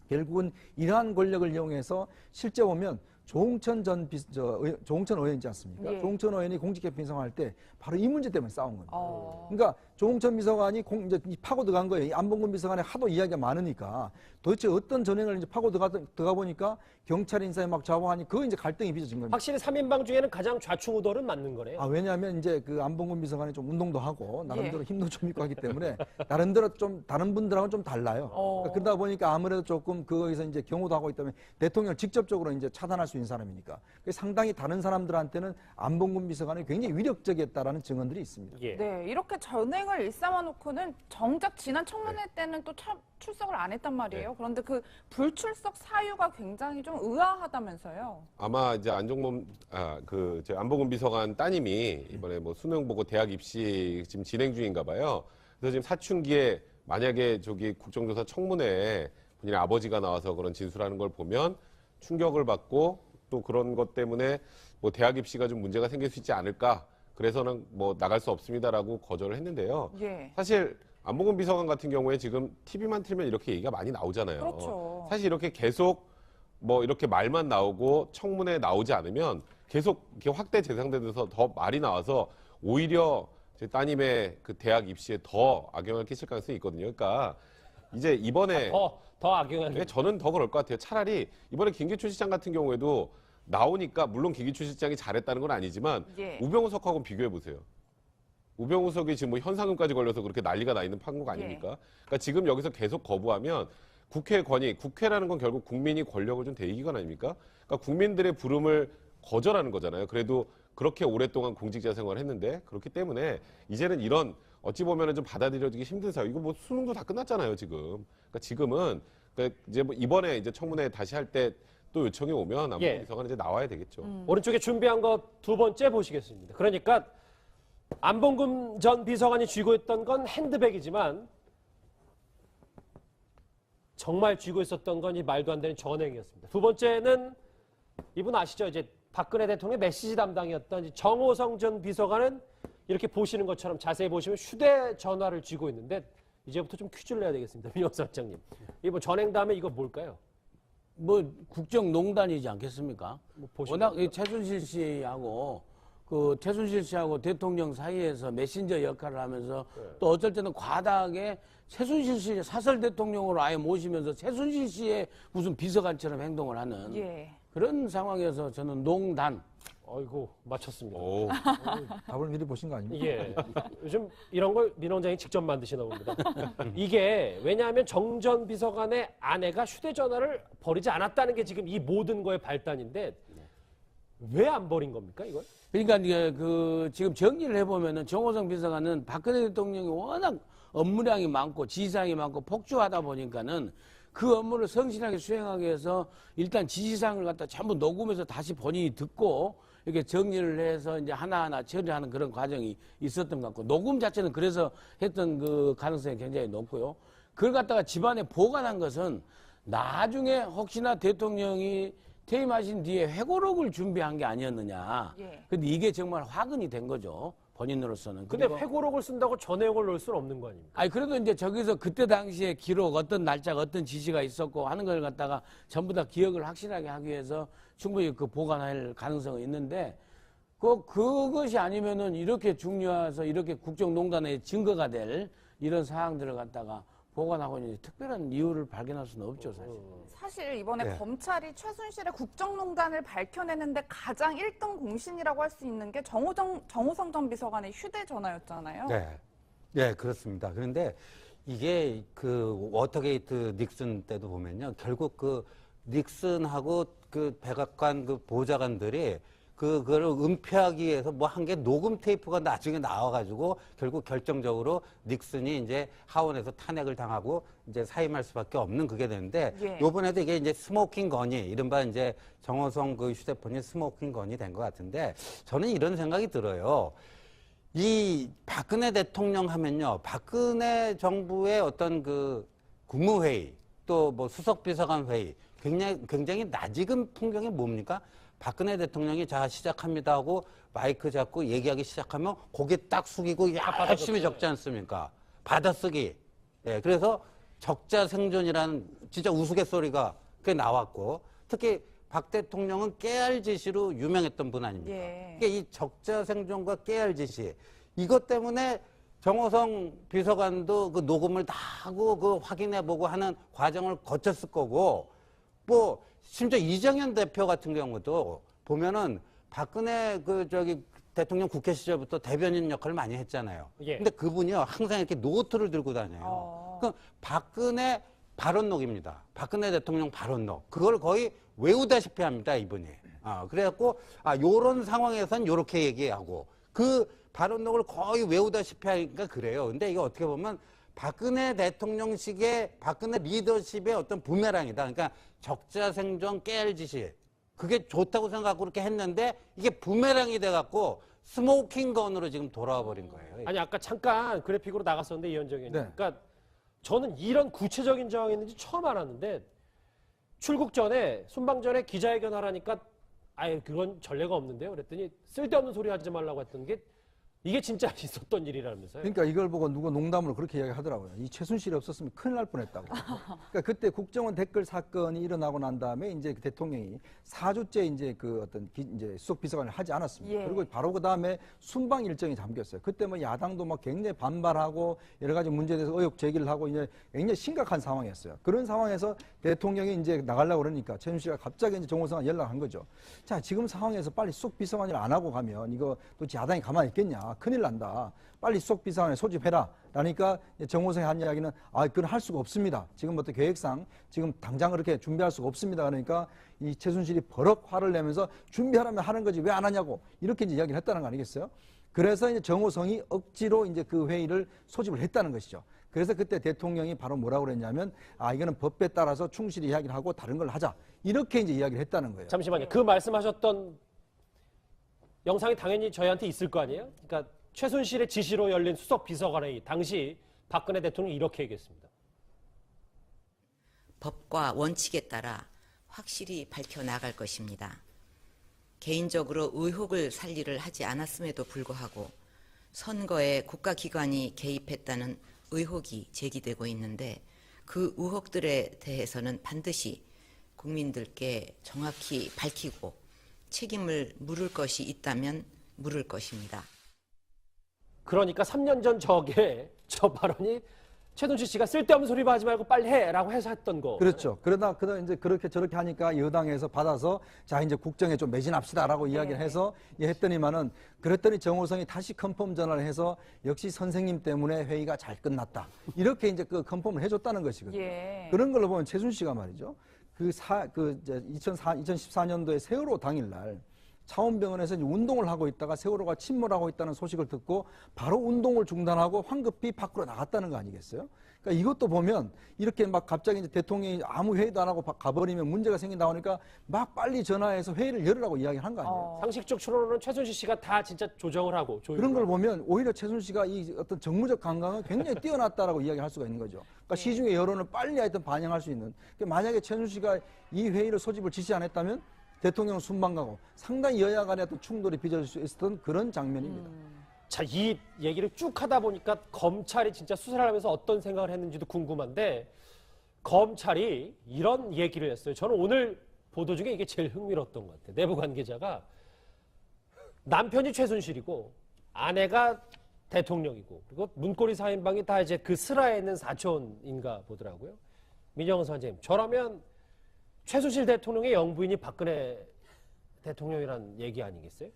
결국은 이러한 권력을 이용해서 실제 보면 조홍천 조홍천 의원 있지 않습니까? 예. 조홍천 의원이 공직개표 신청할 때 바로 이 문제 때문에 싸운 겁니다. 그러니까 조홍천 비서관이 이제 파고 들어간 거예요. 이 안봉근 비서관이 하도 이야기가 많으니까 도대체 어떤 전횡을 이제 파고 들어가 보니까 경찰 인사에 막 좌우하니 그거 이제 갈등이 빚어진 겁니다. 확실히 3인방 중에는 가장 좌충우돌은 맞는 거네요. 왜냐하면 이제 그 안봉근 비서관이 좀 운동도 하고 나름대로 힘도 좀 있고 하기 때문에 나름대로 좀 다른 분들하고는 좀 달라요. 그러다 보니까 아무래도 조금 거기서 이제 경호도 하고 있다면 대통령을 직접적으로 이제 차단할 수 있는 사람이니까 상당히 다른 사람들한테는 안봉근 비서관이 굉장히 위력적이었다라는 증언들이 있습니다. 예. 네, 이렇게 전행을 일삼아 놓고는 정작 지난 청문회 때는 또 출석을 안 했단 말이에요. 그런데 그 불출석 사유가 굉장히 좀 의아하다면서요. 아마 이제 안종범 제 안봉근 비서관 따님이 이번에 뭐 수능 보고 대학 입시 지금 진행 중인가 봐요. 그래서 지금 사춘기에 만약에 저기 국정조사 청문회에 본인의 아버지가 나와서 그런 진술하는 걸 보면 충격을 받고 또 그런 것 때문에 뭐 대학 입시가 좀 문제가 생길 수 있지 않을까. 그래서는 뭐 나갈 수 없습니다라고 거절을 했는데요. 예. 사실 안봉근 비서관 같은 경우에 지금 TV만 틀면 이렇게 얘기가 많이 나오잖아요. 그렇죠. 사실 이렇게 계속 뭐 이렇게 말만 나오고 청문회에 나오지 않으면 계속 이렇게 확대 재생되면서 더 말이 나와서 오히려 제 따님의 그 대학 입시에 더 악영향을 끼칠 가능성이 있거든요. 그러니까 이제 이번에 더 악영향이. 저는 더 그럴 것 같아요. 차라리 이번에 김기춘 시장 같은 경우에도 나오니까 물론 김기춘 시장이 잘했다는 건 아니지만 예. 우병우석하고 비교해 보세요. 우병우석이 지금 뭐 현상금까지 걸려서 그렇게 난리가 나 있는 판국 아닙니까? 그러니까 지금 여기서 계속 거부하면 국회 권위, 국회라는 건 결국 국민이 권력을 준 대의기관 아닙니까? 그러니까 국민들의 부름을 거절하는 거잖아요. 그래도 그렇게 오랫동안 공직자 생활을 했는데 그렇기 때문에 이제는 이런 어찌 보면은 좀 받아들여지기 힘든 사회. 이거 뭐 수능도 다 끝났잖아요, 지금. 그러니까 지금은 이제 뭐 이번에 이제 청문회 다시 할 때 또 요청이 오면 안봉근 예. 비서관은 이제 나와야 되겠죠. 오른쪽에 준비한 거 두 번째 보시겠습니다. 그러니까 안봉근 전 비서관이 쥐고 있던 건 핸드백이지만 정말 쥐고 있었던 건 이 말도 안 되는 전행이었습니다. 두 번째는 이분 아시죠? 이제 박근혜 대통령 메시지 담당이었던 이제 정호성 전 비서관은 이렇게 보시는 것처럼 자세히 보시면 휴대전화를 쥐고 있는데 이제부터 좀 퀴즈를 내야 되겠습니다. 민영수 원장님. 이 뭐 전행 다음에 이거 뭘까요? 뭐 국정농단이지 않겠습니까? 뭐 보시면 워낙 이 최순실 씨하고 대통령 사이에서 메신저 역할을 하면서 또 어쩔 때는 과다하게 최순실 씨 사설 대통령으로 아예 모시면서 최순실 씨의 무슨 비서관처럼 행동을 하는 예. 그런 상황에서 저는 농단. 아이고 맞췄습니다. 오. 답을 미리 보신 거 아닙니까? 예. 요즘 이런 걸 민 원장이 직접 만드시나 봅니다. 이게 왜냐하면 정 전 비서관의 아내가 휴대전화를 버리지 않았다는 게 지금 이 모든 거의 발단인데 왜 안 버린 겁니까 이걸? 그러니까 이게 그 지금 정리를 해보면은 정호성 비서관은 박근혜 대통령이 워낙 업무량이 많고 지시사항이 많고 폭주하다 보니까는 그 업무를 성실하게 수행하기 위해서 일단 지시사항을 갖다 전부 녹음해서 다시 본인이 듣고 이렇게 정리를 해서 이제 하나하나 처리하는 그런 과정이 있었던 것 같고 녹음 자체는 그래서 했던 그 가능성이 굉장히 높고요. 그걸 갖다가 집안에 보관한 것은 나중에 혹시나 대통령이 퇴임하신 뒤에 회고록을 준비한 게 아니었느냐. 예. 근데 이게 정말 화근이 된 거죠. 본인으로서는. 근데 그리고 회고록을 쓴다고 전 내용을 넣을 수는 없는 거 아닙니까? 아니 그래도 이제 저기서 그때 당시에 기록 어떤 날짜가 어떤 지시가 있었고 하는 걸 갖다가 전부 다 기억을 확실하게 하기 위해서 충분히 그 보관할 가능성은 있는데 그것이 아니면은 이렇게 중요해서 이렇게 국정농단의 증거가 될 이런 사항들을 갖다가 보관하고 있는 특별한 이유를 발견할 수는 없죠, 사실. 사실 이번에 네. 검찰이 최순실의 국정농단을 밝혀내는데 가장 1등 공신이라고 할 수 있는 게 정호성 전 비서관의 휴대전화였잖아요. 네. 네, 그렇습니다. 그런데 이게 그 워터게이트 닉슨 때도 보면요. 결국 그 닉슨하고 그 백악관 그 보좌관들이 그거를 은폐하기 위해서 뭐 한 게 녹음 테이프가 나중에 나와가지고 결국 결정적으로 닉슨이 이제 하원에서 탄핵을 당하고 이제 사임할 수밖에 없는 그게 되는데 예. 요번에도 이게 이제 스모킹 건이 이른바 이제 정호성 그 휴대폰이 스모킹 건이 된 것 같은데 저는 이런 생각이 들어요. 이 박근혜 대통령 하면요. 박근혜 정부의 어떤 그 국무회의 또 뭐 수석비서관 회의 굉장히 낯익은 풍경이 뭡니까? 박근혜 대통령이 자 시작합니다 하고 마이크 잡고 얘기하기 시작하면 고개 딱 숙이고 열심히 적지 않습니까? 받아쓰기. 예, 그래서 적자생존이라는 진짜 우스갯소리가 꽤 나왔고 특히 박 대통령은 깨알지시로 유명했던 분 아닙니까? 예. 그러니까 이 적자생존과 깨알지시 이것 때문에 정호성 비서관도 그 녹음을 다 하고 그 확인해보고 하는 과정을 거쳤을 거고 뭐 심지어 이정현 대표 같은 경우도 보면은 박근혜 대통령 국회 시절부터 대변인 역할을 많이 했잖아요. 예. 근데 그분이요 항상 이렇게 노트를 들고 다녀요. 그 박근혜 발언록입니다. 박근혜 대통령 발언록. 그걸 거의 외우다시피 합니다, 이분이. 그래갖고 요런 상황에선 요렇게 얘기하고 그 발언록을 거의 외우다시피 하니까 그래요. 근데 이게 어떻게 보면 박근혜 대통령식의 박근혜 리더십의 어떤 부메랑이다. 그러니까 적자생존 깨알지시. 그게 좋다고 생각하고 그렇게 했는데 이게 부메랑이 돼갖고 스모킹 건으로 지금 돌아와 버린 거예요. 아니 아까 잠깐 그래픽으로 나갔었는데 이현정 의원님. 네. 그러니까 저는 이런 구체적인 정황이 있는지 처음 알았는데 출국 전에 순방 전에 기자회견 하라니까 아예 그런 전례가 없는데요. 그랬더니 쓸데없는 소리 하지 말라고 했던 게 이게 진짜 있었던 일이라면서요. 그러니까 이걸 보고 누가 농담으로 그렇게 이야기하더라고요. 이 최순실이 없었으면 큰일 날 뻔했다고. 그러니까 그때 국정원 댓글 사건이 일어나고 난 다음에 이제 그 대통령이 4주째 이제 그 어떤 이제 수석 비서관을 하지 않았습니다. 예. 그리고 바로 그 다음에 순방 일정이 잠겼어요. 그때 뭐 야당도 막 굉장히 반발하고 여러 가지 문제에 대해서 의혹 제기를 하고 이제 굉장히 심각한 상황이었어요. 그런 상황에서 대통령이 이제 나가려고 그러니까 최순실가 갑자기 이제 정호성한테 연락한 거죠. 자, 지금 상황에서 빨리 수석 비서관을 안 하고 가면 이거 도대체 야당이 가만히 있겠냐. 된다. 큰일 난다. 빨리 수석비서관에 소집해라. 라니까 정호성이 한 이야기는 그건 할 수가 없습니다. 지금부터 계획상 지금 당장 그렇게 준비할 수가 없습니다. 그러니까 이 최순실이 버럭 화를 내면서 준비하라면 하는 거지 왜 안 하냐고 이렇게 이제 이야기를 했다는 거 아니겠어요? 그래서 이제 정호성이 억지로 이제 그 회의를 소집을 했다는 것이죠. 그래서 그때 대통령이 바로 뭐라고 그랬냐면 이거는 법에 따라서 충실히 이야기를 하고 다른 걸 하자. 이렇게 이제 이야기를 했다는 거예요. 잠시만요. 그 말씀하셨던 영상이 당연히 저희한테 있을 거 아니에요? 그러니까 최순실의 지시로 열린 수석 비서관회의 당시 박근혜 대통령이 이렇게 얘기했습니다. 법과 원칙에 따라 확실히 밝혀나갈 것입니다. 개인적으로 의혹을 살리를 하지 않았음에도 불구하고 선거에 국가기관이 개입했다는 의혹이 제기되고 있는데 그 의혹들에 대해서는 반드시 국민들께 정확히 밝히고 책임을 물을 것이 있다면 물을 것입니다. 그러니까 3년 전 저 발언이 최순실 씨가 쓸데없는 소리만 하지 말고 빨리 해라고 해서 했던 거. 그렇죠. 그러다 이제 그렇게 저렇게 하니까 여당에서 받아서 자 이제 국정에 좀 매진합시다라고 이야기를 해서 했더니만은 그랬더니 정호성이 다시 컨펌 전화를 해서 역시 선생님 때문에 회의가 잘 끝났다. 이렇게 이제 그 컨펌을 해줬다는 것이거든요. 그런 걸로 보면 최순실 씨가 말이죠. 2014년도에 세월호 당일날 차원병원에서 이제 운동을 하고 있다가 세월호가 침몰하고 있다는 소식을 듣고 바로 운동을 중단하고 황급히 밖으로 나갔다는 거 아니겠어요? 그러니까 이것도 보면 이렇게 막 갑자기 이제 대통령이 아무 회의도 안 하고 가버리면 문제가 생긴다 보니까 막 빨리 전화해서 회의를 열으라고 이야기를 한 거 아니에요? 상식적 추론으로는 최순실 씨가 다 진짜 조정을 하고 그런 걸 보면 오히려 최순실 씨가 이 어떤 정무적 감각은 굉장히 뛰어났다라고 이야기할 수가 있는 거죠. 그러니까 시중의 여론을 빨리 하여튼 반영할 수 있는. 그러니까 만약에 최순실 씨가 이 회의를 소집을 지시 안 했다면 대통령은 순방가고 상당히 여야 간의 어떤 충돌이 빚어질 수 있었던 그런 장면입니다. 자, 이 얘기를 쭉 하다 보니까 검찰이 진짜 수사를 하면서 어떤 생각을 했는지도 궁금한데 검찰이 이런 얘기를 했어요. 저는 오늘 보도 중에 이게 제일 흥미로웠던 것 같아요. 내부 관계자가 남편이 최순실이고 아내가 대통령이고 그리고 문고리 4인방이 다 이제 그 슬하에 있는 사촌인가 보더라고요. 민영은 선생님, 저라면 최순실 대통령의 영부인이 박근혜 대통령이란 얘기 아니겠어요?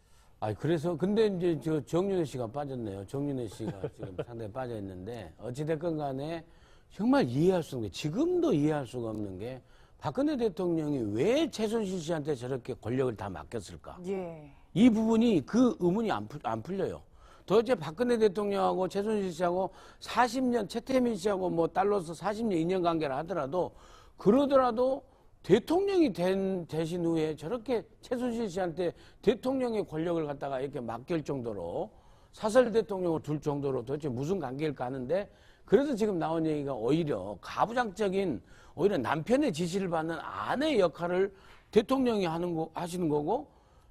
그래서 근데 이제 정윤회 씨가 빠졌네요. 정윤회 씨가 지금 상당히 빠져 있는데 어찌됐건 간에 정말 이해할 수 없는 게 지금도 이해할 수가 없는 게 박근혜 대통령이 왜 최순실 씨한테 저렇게 권력을 다 맡겼을까? 이 부분이 그 의문이 안 풀려요. 도대체 박근혜 대통령하고 최순실 씨하고 40년 최태민 씨하고 뭐 딸로서 40년 인연관계를 하더라도 그러더라도 대통령이 되신 후에 저렇게 최순실 씨한테 대통령의 권력을 갖다가 이렇게 맡길 정도로 사설 대통령을 둘 정도로 도대체 무슨 관계일까 하는데 그래서 지금 나온 얘기가 오히려 가부장적인 오히려 남편의 지시를 받는 아내의 역할을 대통령이 하시는 거고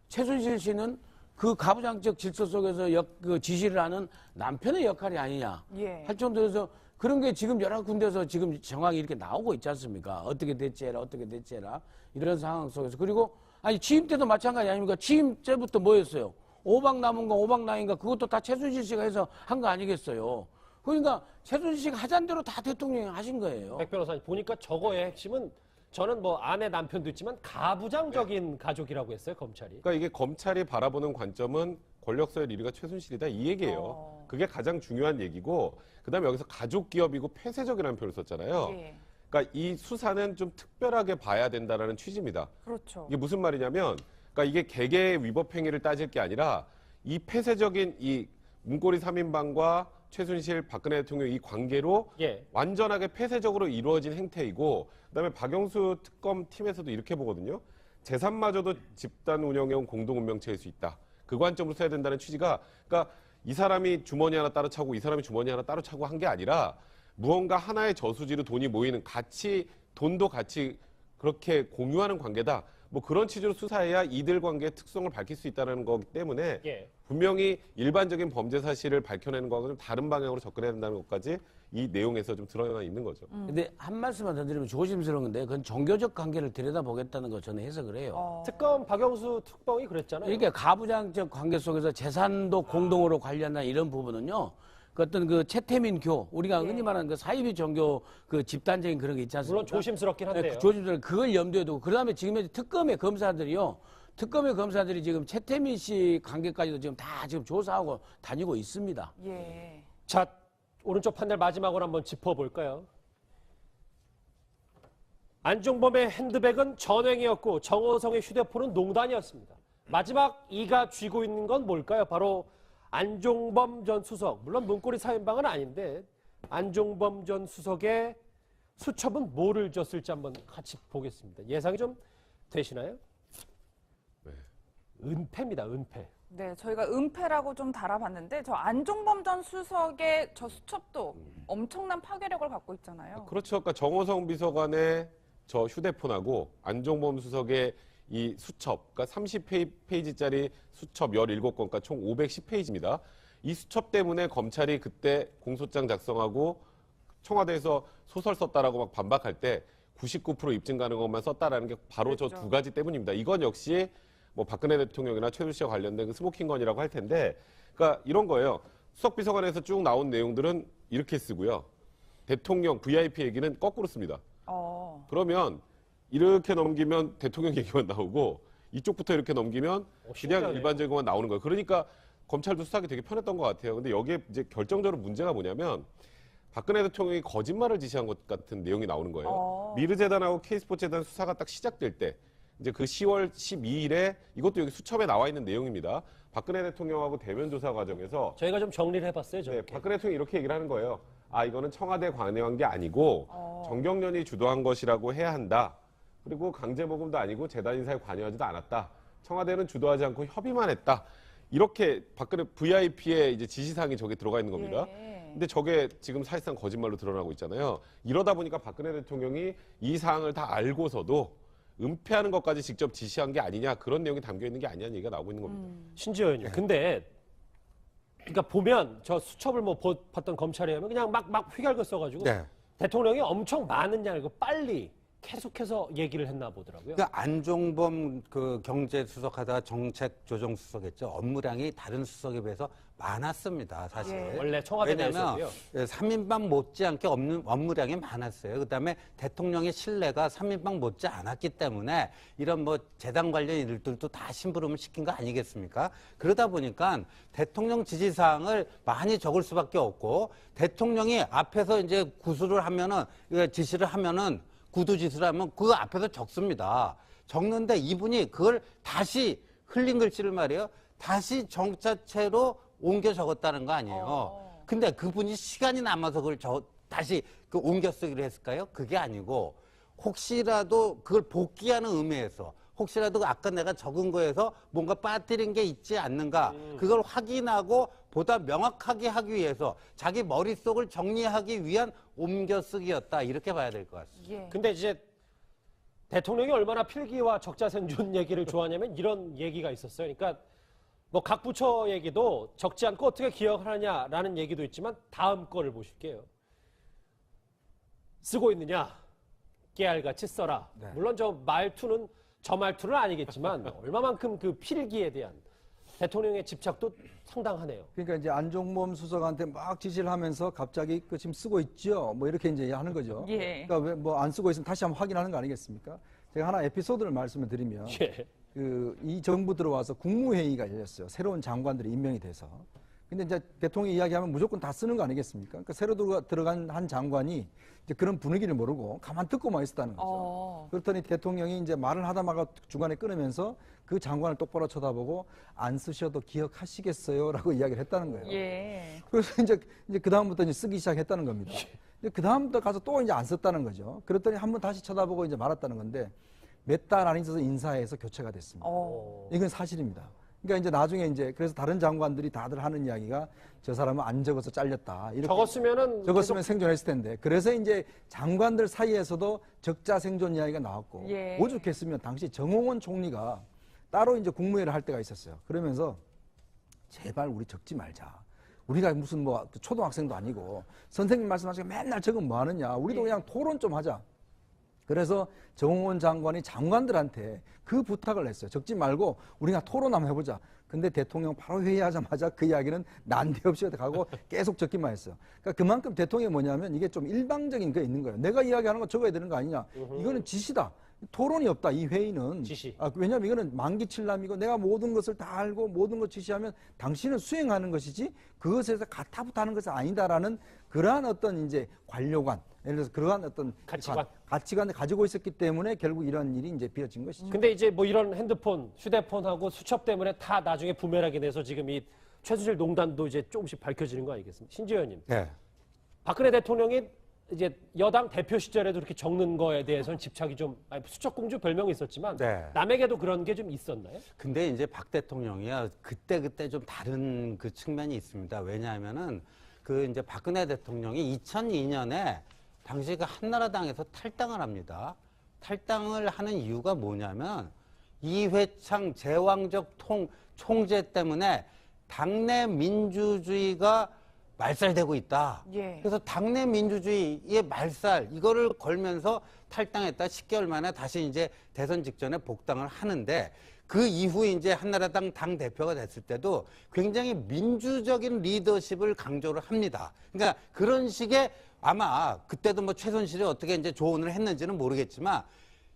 최순실 씨는 그 가부장적 질서 속에서 그 지시를 하는 남편의 역할이 아니냐 할 정도에서 그런 게 지금 여러 군데서 지금 정황이 이렇게 나오고 있지 않습니까? 어떻게 대체해라, 어떻게 대체해라. 이런 상황 속에서. 그리고, 취임 때도 마찬가지 아닙니까? 취임 때부터 뭐였어요? 5박 남은가 5박 나인가 그것도 다 최순실 씨가 해서 한 거 아니겠어요? 그러니까 최순실 씨가 하자는 대로 다 대통령이 하신 거예요. 백 변호사님, 보니까 저거의 핵심은 저는 뭐 아내 남편도 있지만 가부장적인 가족이라고 했어요, 검찰이. 그러니까 이게 검찰이 바라보는 관점은 권력서열 1위가 최순실이다 이 얘기예요. 그게 가장 중요한 얘기고 그다음에 여기서 가족 기업이고 폐쇄적이라는 표현을 썼잖아요. 그러니까 이 수사는 좀 특별하게 봐야 된다라는 취지입니다. 그렇죠. 이게 무슨 말이냐면 그러니까 이게 개개 위법 행위를 따질 게 아니라 이 폐쇄적인 이 문고리 3인방과 최순실, 박근혜 대통령 이 관계로 완전하게 폐쇄적으로 이루어진 행태이고 그다음에 박영수 특검 팀에서도 이렇게 보거든요. 재산마저도 집단 운영해온 공동운명체일 수 있다. 그 관점으로 써야 된다는 취지가 그러니까 이 사람이 주머니 하나 따로 차고 이 사람이 주머니 하나 따로 차고 한 게 아니라 무언가 하나의 저수지로 돈이 모이는 돈도 같이 그렇게 공유하는 관계다. 뭐 그런 취지로 수사해야 이들 관계의 특성을 밝힐 수 있다는 거기 때문에 분명히 일반적인 범죄 사실을 밝혀내는 거하고 좀 다른 방향으로 접근해야 된다는 것까지 이 내용에서 좀 드러나 있는 거죠. 근데 한 말씀만 더 드리면 조심스러운 건데 그건 종교적 관계를 들여다보겠다는 거 저는 해석을 해요. 특검 박영수 특검이 그랬잖아요. 이렇게 가부장적 관계 속에서 재산도 공동으로 관련한 이런 부분은요. 그 어떤 그 최태민 교 우리가 흔히 말하는 그 사이비 종교 그 집단적인 그런 게 있지 않습니까? 물론 조심스럽긴 한데요. 조심스럽게 그걸 염두에 두고 그다음에 지금 특검의 검사들이요. 특검의 검사들이 지금 최태민 씨 관계까지도 지금 다 지금 조사하고 다니고 있습니다. 예. 자, 오른쪽 판넬 마지막으로 한번 짚어볼까요? 안종범의 핸드백은 전횡이었고 정호성의 휴대폰은 농단이었습니다. 마지막 이가 쥐고 있는 건 뭘까요? 바로 안종범 전 수석. 물론 문고리 3인방은 아닌데 안종범 전 수석의 수첩은 뭐를 줬을지 한번 같이 보겠습니다. 예상이 좀 되시나요? 네. 은폐입니다. 은폐. 네, 저희가 은폐라고 좀 달아봤는데 저 안종범 전 수석의 저 수첩도 엄청난 파괴력을 갖고 있잖아요. 그렇죠. 그러니까 정호성 비서관의 저 휴대폰하고 안종범 수석의 이 수첩, 그러니까 30페이지짜리 수첩 17건, 그러니까 총 510페이지입니다. 이 수첩 때문에 검찰이 그때 공소장 작성하고 청와대에서 소설 썼다라고 막 반박할 때 99% 입증 가능한 것만 썼다라는 게 바로 저 두 가지 때문입니다. 이건 역시 뭐 박근혜 대통령이나 최순실 씨와 관련된 그 스모킹건이라고 할 텐데, 그러니까 이런 거예요. 수석비서관에서 쭉 나온 내용들은 이렇게 쓰고요. 대통령 VIP 얘기는 거꾸로 씁니다. 그러면 이렇게 넘기면 대통령 얘기만 나오고 이쪽부터 이렇게 넘기면 그냥 신기하네요. 일반적인 것만 나오는 거예요. 그러니까 검찰도 수사하기 되게 편했던 것 같아요. 근데 여기에 이제 결정적으로 문제가 뭐냐면 박근혜 대통령이 거짓말을 지시한 것 같은 내용이 나오는 거예요. 미르재단하고 K스포츠재단 수사가 딱 시작될 때 이제 그 10월 12일에 이것도 여기 수첩에 나와 있는 내용입니다. 박근혜 대통령하고 대면 조사 과정에서 저희가 좀 정리를 해봤어요. 네, 박근혜 대통령이 이렇게 얘기를 하는 거예요. 아, 이거는 청와대 관여한 게 아니고 정경련이 주도한 것이라고 해야 한다. 그리고 강제모금도 아니고 재단 인사에 관여하지도 않았다. 청와대는 주도하지 않고 협의만 했다. 이렇게 박근혜 VIP의 이제 지시사항이 저게 들어가 있는 겁니다. 근데 저게 지금 사실상 거짓말로 드러나고 있잖아요. 이러다 보니까 박근혜 대통령이 이 사항을 다 알고서도 은폐하는 것까지 직접 지시한 게 아니냐, 그런 내용이 담겨 있는 게 아니냐는 얘기가 나오고 있는 겁니다. 신지어 의원님. 근데 그러니까 보면 저 수첩을 뭐 봤던 검찰에 하면 그냥 막 휘갈겨 써가지고 네. 대통령이 엄청 많은 양을 빨리 계속해서 얘기를 했나 보더라고요. 그 안종범 그 경제수석하다가 정책조정수석했죠. 업무량이 다른 수석에 비해서 많았습니다, 사실. 예. 원래 청와대 왜냐하면 내에서도요. 3인방 못지않게 업무량이 많았어요. 그다음에 대통령의 신뢰가 3인방 못지 않았기 때문에 이런 뭐 재단 관련 일들도 다 심부름을 시킨 거 아니겠습니까? 그러다 보니까 대통령 지시사항을 많이 적을 수밖에 없고, 대통령이 앞에서 이제 구술을 하면은, 지시를 하면은, 구두 짓을 하면 그 앞에서 적습니다. 적는데 이분이 그걸 다시 흘린 글씨를 말이에요. 다시 정자체로 옮겨 적었다는 거 아니에요. 근데 그분이 시간이 남아서 그걸 다시 그 옮겨 쓰기로 했을까요? 그게 아니고 혹시라도 그걸 복귀하는 의미에서, 혹시라도 아까 내가 적은 거에서 뭔가 빠뜨린 게 있지 않는가, 그걸 확인하고 보다 명확하게 하기 위해서 자기 머릿속을 정리하기 위한 옮겨쓰기였다, 이렇게 봐야 될 것 같습니다. 예. 근데 이제 대통령이 얼마나 필기와 적자생존 얘기를 좋아하냐면 이런 얘기가 있었어요. 그러니까 뭐 각 부처 얘기도 적지 않고 어떻게 기억하느냐라는 얘기도 있지만 다음 거를 보실게요. 쓰고 있느냐? 깨알같이 써라. 네. 물론 저 말투는 저 말투는 아니겠지만 얼마만큼 그 필기에 대한 대통령의 집착도 상당하네요. 그러니까 이제 안종범 수석한테 막 지시를 하면서 갑자기 그 지금 쓰고 있죠. 뭐 이렇게 이제 하는 거죠. 예. 그러니까 왜 뭐 안 쓰고 있으면 다시 한번 확인하는 거 아니겠습니까? 제가 하나 에피소드를 말씀을 드리면 예. 이 정부 들어와서 국무회의가 열렸어요. 새로운 장관들이 임명이 돼서. 근데 이제 대통령이 이야기하면 무조건 다 쓰는 거 아니겠습니까? 그러니까 새로 들어간 한 장관이 이제 그런 분위기를 모르고 가만 듣고만 있었다는 거죠. 그렇더니 대통령이 이제 말을 하다마다 중간에 끊으면서 그 장관을 똑바로 쳐다보고 안 쓰셔도 기억하시겠어요라고 이야기를 했다는 거예요. 예. 그래서 이제 그 다음부터 이제 쓰기 시작했다는 겁니다. 그 다음부터 가서 또 이제 안 썼다는 거죠. 그랬더니 한번 다시 쳐다보고 이제 말았다는 건데 몇 달 안 있어서 인사해서 교체가 됐습니다. 이건 사실입니다. 그러니까 이제 나중에 이제 그래서 다른 장관들이 다들 하는 이야기가 저 사람은 안 적어서 잘렸다. 이렇게 적었으면 생존했을 텐데. 그래서 이제 장관들 사이에서도 적자 생존 이야기가 나왔고 예. 오죽했으면 당시 정홍원 총리가 따로 이제 국무회의를 할 때가 있었어요. 그러면서 제발 우리 적지 말자. 우리가 무슨 뭐 초등학생도 아니고 선생님 말씀하시고 맨날 적으면 뭐 하느냐. 우리도 그냥 토론 좀 하자. 그래서 정홍원 장관이 장관들한테 그 부탁을 했어요. 적지 말고 우리가 토론 한번 해보자. 근데 대통령 바로 회의하자마자 그 이야기는 난데없이 가고 계속 적기만 했어요. 그러니까 그만큼 대통령이 뭐냐면 이게 좀 일방적인 게 있는 거예요. 내가 이야기하는 거 적어야 되는 거 아니냐. 이거는 지시다. 토론이 없다. 이 회의는 지시. 왜냐하면 이거는 만기칠남이고 내가 모든 것을 다 알고 모든 걸 지시하면 당신은 수행하는 것이지 그것에서 가타부타하는 것은 아니다라는 그러한 어떤 이제 관료관, 예를 들어서 그러한 어떤 가치관을 가지고 있었기 때문에 결국 이런 일이 이제 벌어진 것이죠. 근데 이제 뭐 이런 핸드폰, 휴대폰하고 수첩 때문에 다 나중에 부메랑이 돼서 지금 이 최순실 농단도 이제 조금씩 밝혀지는 거 아니겠습니까? 신지혜 의원님. 네. 박근혜 대통령이 이제 여당 대표 시절에도 이렇게 적는 거에 대해서는 집착이 좀, 수첩공주 별명이 있었지만 네. 남에게도 그런 게 좀 있었나요? 근데 이제 박 대통령이야 그때 좀 다른 그 측면이 있습니다. 왜냐하면은 그 이제 박근혜 대통령이 2002년에 당시 그 한나라당에서 탈당을 합니다. 탈당을 하는 이유가 뭐냐면 이회창 제왕적 총재 때문에 당내 민주주의가 말살되고 있다. 예. 그래서 당내 민주주의의 말살 이거를 걸면서 탈당했다. 10개월 만에 다시 이제 대선 직전에 복당을 하는데 그 이후에 이제 한나라당 당 대표가 됐을 때도 굉장히 민주적인 리더십을 강조를 합니다. 그러니까 그런 식의 아마 그때도 뭐 최순실이 어떻게 이제 조언을 했는지는 모르겠지만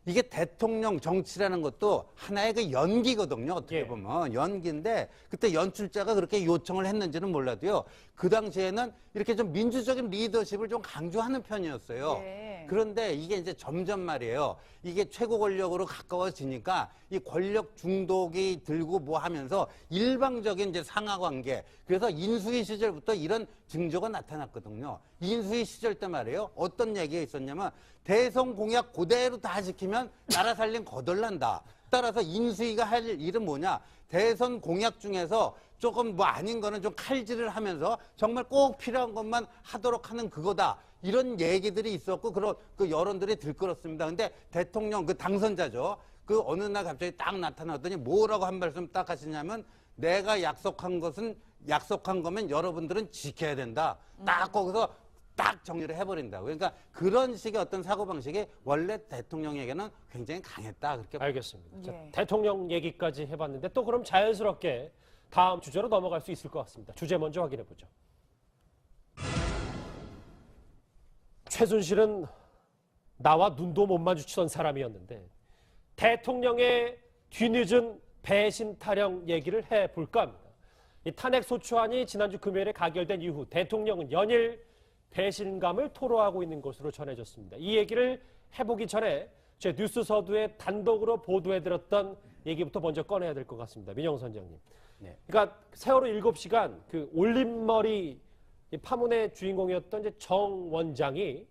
이게 대통령 정치라는 것도 하나의 그 연기거든요. 어떻게 보면 연기인데 그때 연출자가 그렇게 요청을 했는지는 몰라도요. 그 당시에는 이렇게 좀 민주적인 리더십을 좀 강조하는 편이었어요. 그런데 이게 이제 점점 말이에요. 이게 최고 권력으로 가까워지니까 이 권력 중독이 들고 뭐 하면서 일방적인 이제 상하 관계. 그래서 인수위 시절부터 이런 징조가 나타났거든요. 인수위 시절 때 말이에요. 어떤 얘기가 있었냐면 대선 공약 그대로 다 지키면 나라 살림 거덜난다. 따라서 인수위가 할 일은 뭐냐? 대선 공약 중에서 조금 뭐 아닌 거는 좀 칼질을 하면서 정말 꼭 필요한 것만 하도록 하는 그거다. 이런 얘기들이 있었고 그 여론들이 들끓었습니다. 근데 대통령 그 당선자죠. 그 어느 날 갑자기 딱 나타났더니 뭐라고 한 말씀 딱 하시냐면 내가 약속한 거면 여러분들은 지켜야 된다. 딱 거기서 딱 정리를 해버린다고. 그러니까 그런 식의 어떤 사고방식이 원래 대통령에게는 굉장히 강했다. 그렇게 알겠습니다. 자, 대통령 얘기까지 해봤는데 또 그럼 자연스럽게 다음 주제로 넘어갈 수 있을 것 같습니다. 주제 먼저 확인해 보죠. 최순실은 나와 눈도 못 마주치던 사람이었는데 대통령의 뒤늦은 배신 타령 얘기를 해볼까 합니다. 이 탄핵소추안이 지난주 금요일에 가결된 이후 대통령은 연일 배신감을 토로하고 있는 것으로 전해졌습니다. 이 얘기를 해보기 전에 제 뉴스 서두에 단독으로 보도해드렸던 얘기부터 먼저 꺼내야 될 것 같습니다. 민영 선장님. 네. 그러니까 세월호 7시간 그 올림머리 파문의 주인공이었던 이제 정 원장이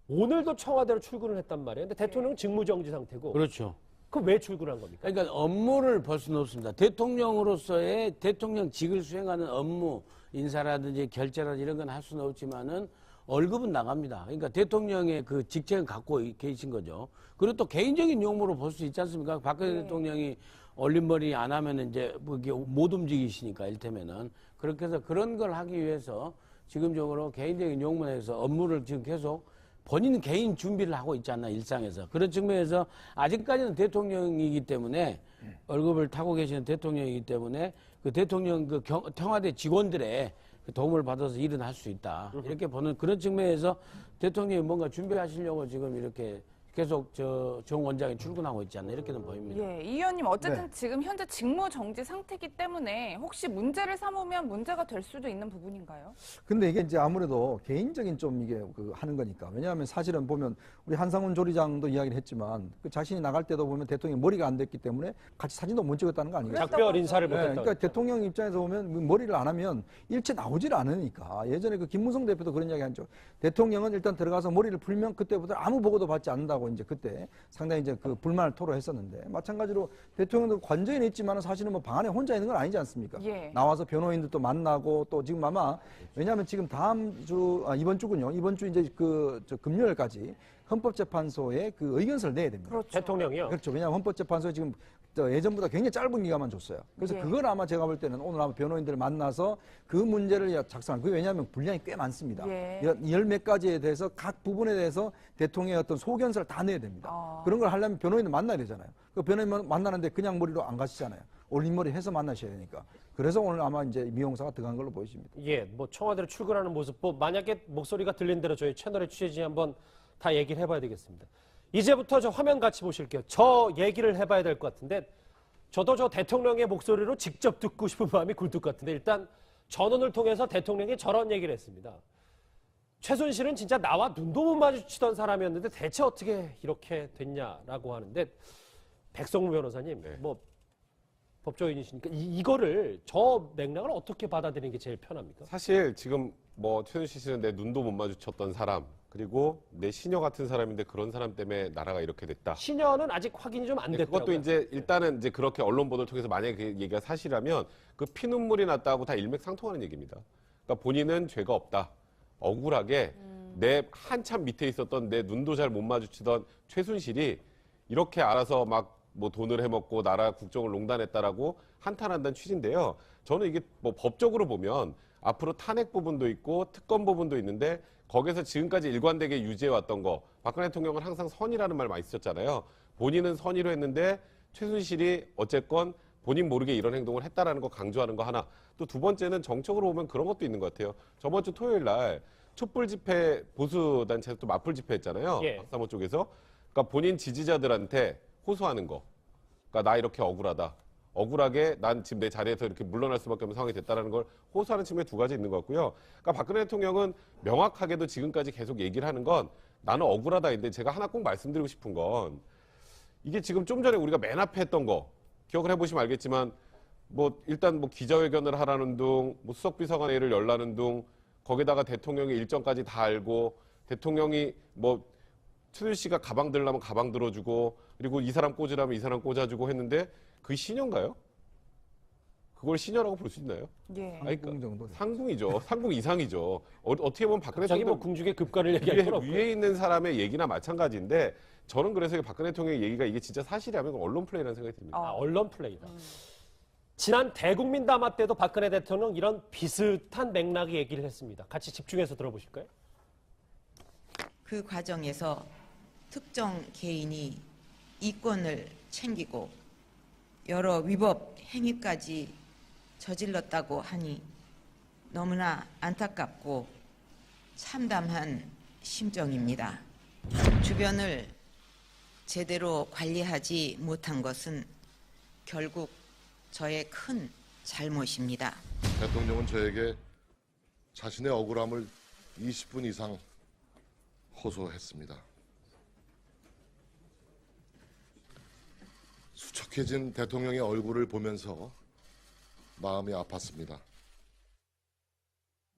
오늘도 청와대로 출근을 했단 말이에요. 근데 대통령은 직무정지 상태고. 그렇죠. 그럼 왜 출근한 겁니까? 그러니까 업무를 볼 수는 없습니다. 대통령으로서의 대통령직을 수행하는 업무, 인사라든지 결재라든지 이런 건 할 수는 없지만은 월급은 나갑니다. 그러니까 대통령의 그 직책을 갖고 계신 거죠. 그리고 또 개인적인 용무로 볼 수 있지 않습니까? 박근혜 대통령이 올림머리 안 하면 이제 뭐 이게 못 움직이시니까 일테면은 그렇게 해서 그런 걸 하기 위해서 지금적으로 개인적인 용무에서 업무를 지금 계속 본인 개인 준비를 하고 있지 않나 일상에서 그런 측면에서 아직까지는 대통령이기 때문에 월급을 타고 계시는 대통령이기 때문에 그 대통령 그 청와대 직원들의 그 도움을 받아서 일은 할 수 있다 이렇게 보는 그런 측면에서 대통령이 뭔가 준비하시려고 지금 이렇게 계속 정 원장이 출근하고 있지 않나 이렇게는 보입니다. 예, 이 의원님 어쨌든 지금 현재 직무 정지 상태이기 때문에 혹시 문제를 삼으면 문제가 될 수도 있는 부분인가요? 근데 이게 이제 아무래도 개인적인 좀 이게 하는 거니까. 왜냐하면 사실은 보면 우리 한상훈 조리장도 이야기를 했지만 그 자신이 나갈 때도 보면 대통령이 머리가 안 됐기 때문에 같이 사진도 못 찍었다는 거 아니겠어요? 작별 인사를 못 했다. 그러니까 대통령 입장에서 보면 머리를 안 하면 일체 나오질 않으니까. 예전에 그 김무성 대표도 그런 이야기 한죠. 대통령은 일단 들어가서 머리를 풀면 그때부터 아무 보고도 받지 않는다고 이제 그때 상당히 이제 그 불만을 토로했었는데 마찬가지로 대통령도 관저에 있지만 사실은 뭐 방 안에 혼자 있는 건 아니지 않습니까? 나와서 변호인들도 만나고 또 지금 아마 왜냐하면 지금 이번 주군요. 이번 주 이제 금요일까지 헌법재판소에 그 의견서를 내야 됩니다. 그렇죠. 대통령이요? 그렇죠. 왜냐하면 헌법재판소에 지금 예전보다 굉장히 짧은 기간만 줬어요. 그래서 그걸 아마 제가 볼 때는 오늘 아마 변호인들을 만나서 그 문제를 작성한. 그게 왜냐하면 분량이 꽤 많습니다. 열 몇 가지에 대해서 각 부분에 대해서 대통령의 어떤 소견서를 다 내야 됩니다. 그런 걸 하려면 변호인을 만나야 되잖아요. 그 변호인 만나는데 그냥 머리로 안 가시잖아요. 올림머리 해서 만나셔야 되니까. 그래서 오늘 아마 이제 미용사가 들어간 걸로 보이십니다. 예, 뭐 청와대로 출근하는 모습, 만약에 목소리가 들린 대로 저희 채널의 취재진이 한번 다 얘기를 해봐야 되겠습니다. 이제부터 저 화면 같이 보실게요. 저 얘기를 해봐야 될 것 같은데 저도 저 대통령의 목소리로 직접 듣고 싶은 마음이 굴뚝 같은데 일단 전원을 통해서 대통령이 저런 얘기를 했습니다. 최순실은 진짜 나와 눈도 못 마주치던 사람이었는데 대체 어떻게 이렇게 됐냐라고 하는데 백성무 변호사님 뭐 법조인이시니까 이거를 저 맥락을 어떻게 받아들이는 게 제일 편합니까? 사실 지금 뭐 최순실 씨는 내 눈도 못 마주쳤던 사람 그리고 내 시녀 같은 사람인데 그런 사람 때문에 나라가 이렇게 됐다. 시녀는 아직 확인이 좀 안 됐더라고요. 그것도 이제 일단은 이제 그렇게 언론 보도를 통해서 만약에 그 얘기가 사실이라면 그 피눈물이 났다고 다 일맥상통하는 얘기입니다. 그러니까 본인은 죄가 없다. 억울하게 내 한참 밑에 있었던 내 눈도 잘 못 마주치던 최순실이 이렇게 알아서 막 뭐 돈을 해먹고 나라 국정을 농단했다라고 한탄한다는 취지인데요. 저는 이게 뭐 법적으로 보면 앞으로 탄핵 부분도 있고 특검 부분도 있는데 거기서 지금까지 일관되게 유지해왔던 거 박근혜 대통령은 항상 선의라는 말 많이 썼잖아요. 본인은 선의로 했는데 최순실이 어쨌건 본인 모르게 이런 행동을 했다라는 거 강조하는 거 하나. 또 두 번째는 정책으로 보면 그런 것도 있는 것 같아요. 저번 주 토요일 날 촛불 집회 보수 단체에서 또 맞불 집회 했잖아요. 예. 박사모 쪽에서. 그러니까 본인 지지자들한테 호소하는 거. 그러니까 나 이렇게 억울하다. 억울하게 난 지금 내 자리에서 이렇게 물러날 수밖에 없는 상황이 됐다는 걸 호소하는 측면이 두 가지 있는 것 같고요. 그러니까 박근혜 대통령은 명확하게도 지금까지 계속 얘기를 하는 건 나는 억울하다인데 제가 하나 꼭 말씀드리고 싶은 건 이게 지금 좀 전에 우리가 맨 앞에 했던 거 기억을 해보시면 알겠지만 뭐 일단 뭐 기자회견을 하라는 둥, 뭐 수석비서관회의를 열라는 둥, 거기다가 대통령의 일정까지 다 알고 대통령이 뭐 최순실 씨가 가방 들려면 가방 들어주고 그리고 이 사람 꽂으라면 이 사람 꽂아주고 했는데 그게 시녀인가요? 그걸 시녀라고 볼 수 있나요? 예. 아니, 상궁 정도. 상궁이죠. 상궁 이상이죠. 어떻게 보면 박근혜 갑자기 뭐 대통령 궁중의 급가를 얘기할 건 없고. 위에 있는 사람의 얘기나 마찬가지인데 저는 그래서 박근혜 대통령의 얘기가 이게 진짜 사실이라면 언론 플레이라는 생각이 듭니다. 아, 언론 플레이다. 지난 대국민 담화 때도 박근혜 대통령 이런 비슷한 맥락의 얘기를 했습니다. 같이 집중해서 들어보실까요? 그 과정에서 특정 개인이 이권을 챙기고 여러 위법 행위까지 저질렀다고 하니 너무나 안타깝고 참담한 심정입니다. 주변을 제대로 관리하지 못한 것은 결국 저의 큰 잘못입니다. 대통령은 저에게 자신의 억울함을 20분 이상 호소했습니다. 수척해진 대통령의 얼굴을 보면서 마음이 아팠습니다.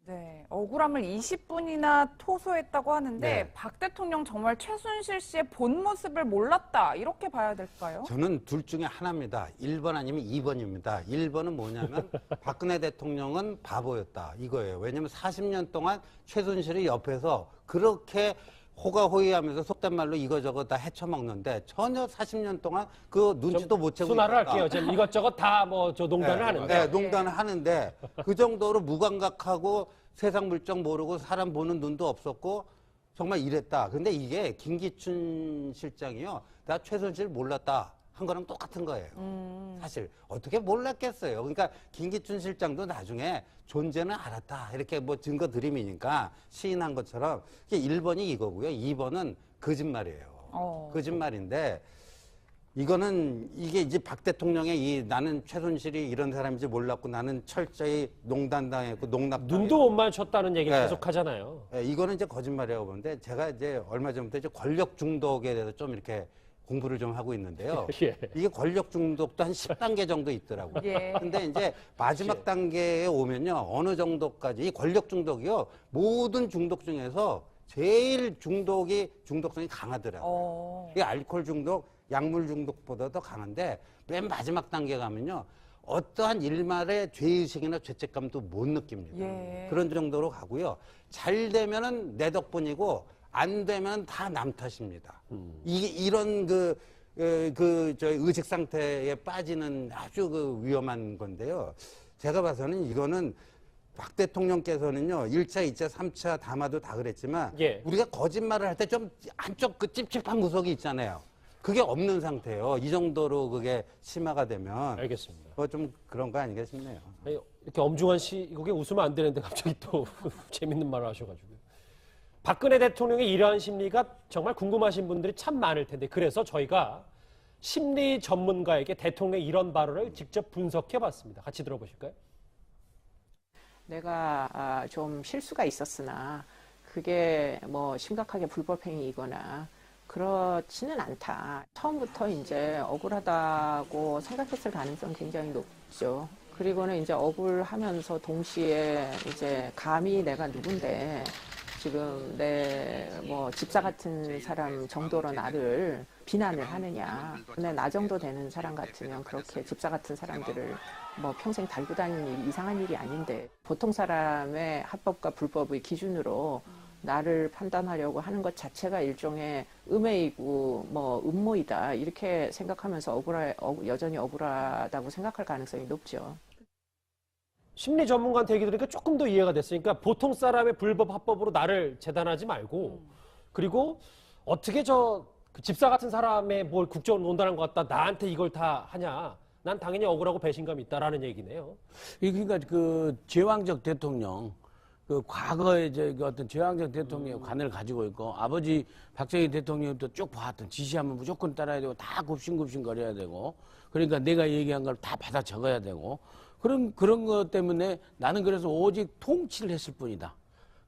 네, 억울함을 20분이나 토소했다고 하는데 네. 박 대통령 정말 최순실 씨의 본 모습을 몰랐다 이렇게 봐야 될까요? 저는 둘 중에 하나입니다. 1번 아니면 2번입니다. 1번은 뭐냐면 박근혜 대통령은 바보였다 이거예요. 왜냐하면 40년 동안 최순실이 옆에서 그렇게 호가호위하면서 속된 말로 이거저거 다 헤쳐먹는데 전혀 40년 동안 그 눈치도 못 채고 순화를 있다가 할게요. 지금 이것저것 다 뭐 저 농단을 하는데. 네, 농단을 하는데 그 정도로 무감각하고 세상 물정 모르고 사람 보는 눈도 없었고 정말 이랬다. 근데 이게 김기춘 실장이요. 나 최순실 몰랐다 한 거랑 똑같은 거예요. 사실 어떻게 몰랐겠어요. 그러니까 김기춘 실장도 나중에 존재는 알았다. 이렇게 뭐 증거 드림이니까 시인한 것처럼 1번이 이거고요. 2번은 거짓말이에요. 거짓말인데 이거는 이게 이제 박 대통령의 이 나는 최순실이 이런 사람인지 몰랐고 나는 철저히 농단당했고 농락당했고 눈도 못 마주쳤다는 얘기를 네. 계속 하잖아요. 네, 이거는 이제 거짓말이라고 보는데 제가 이제 얼마 전부터 이제 권력 중독에 대해서 좀 이렇게 공부를 좀 하고 있는데요. 예. 이게 권력 중독도 한 10단계 정도 있더라고요. 예. 근데 이제 마지막 단계에 오면요. 어느 정도까지 이 권력 중독이요. 모든 중독 중에서 제일 중독성이 강하더라고요. 이 알코올 중독, 약물 중독보다 더 강한데 맨 마지막 단계 가면요. 어떠한 일말의 죄의식이나 죄책감도 못 느낍니다. 예. 그런 정도로 가고요. 잘 되면은 내 덕분이고 안 되면 다 남 탓입니다. 이게 이런 저희 의식 상태에 빠지는 아주 그 위험한 건데요. 제가 봐서는 이거는 박 대통령께서는요, 1차, 2차, 3차 담화도 다 그랬지만, 예. 우리가 거짓말을 할 때 좀 안쪽 그 찝찝한 구석이 있잖아요. 그게 없는 상태예요. 이 정도로 그게 심화가 되면. 알겠습니다. 뭐 좀 그런 거 아니겠 싶네요. 아니, 이렇게 엄중한 시국에 웃으면 안 되는데 갑자기 또 재밌는 말을 하셔가지고. 박근혜 대통령의 이러한 심리가 정말 궁금하신 분들이 참 많을 텐데 그래서 저희가 심리 전문가에게 대통령의 이런 발언을 직접 분석해 봤습니다. 같이 들어보실까요? 내가 좀 실수가 있었으나 그게 뭐 심각하게 불법행위이거나 그렇지는 않다. 처음부터 이제 억울하다고 생각했을 가능성이 굉장히 높죠. 그리고는 이제 억울하면서 동시에 이제 감히 내가 누군데 지금 내 뭐 집사 같은 사람 정도로 나를 비난을 하느냐. 근데 나 정도 되는 사람 같으면 그렇게 집사 같은 사람들을 뭐 평생 달고 다니는 일이 이상한 일이 아닌데 보통 사람의 합법과 불법의 기준으로 나를 판단하려고 하는 것 자체가 일종의 음해이고 뭐 음모이다 이렇게 생각하면서 여전히 억울하다고 생각할 가능성이 높죠. 심리 전문가한테 얘기 들으니까 조금 더 이해가 됐으니까 보통 사람의 불법 합법으로 나를 재단하지 말고 그리고 어떻게 그 집사 같은 사람의 뭘 국정을 논다는 것 같다 나한테 이걸 다 하냐 난 당연히 억울하고 배신감이 있다라는 얘기네요. 그러니까 그 제왕적 대통령 그 과거에 그 어떤 제왕적 대통령의 관을 가지고 있고 아버지 박정희 대통령도 쭉 봐왔던 지시하면 무조건 따라야 되고 다 굽신굽신 거려야 되고 그러니까 내가 얘기한 걸 다 받아 적어야 되고 그런 것 때문에 나는 그래서 오직 통치를 했을 뿐이다.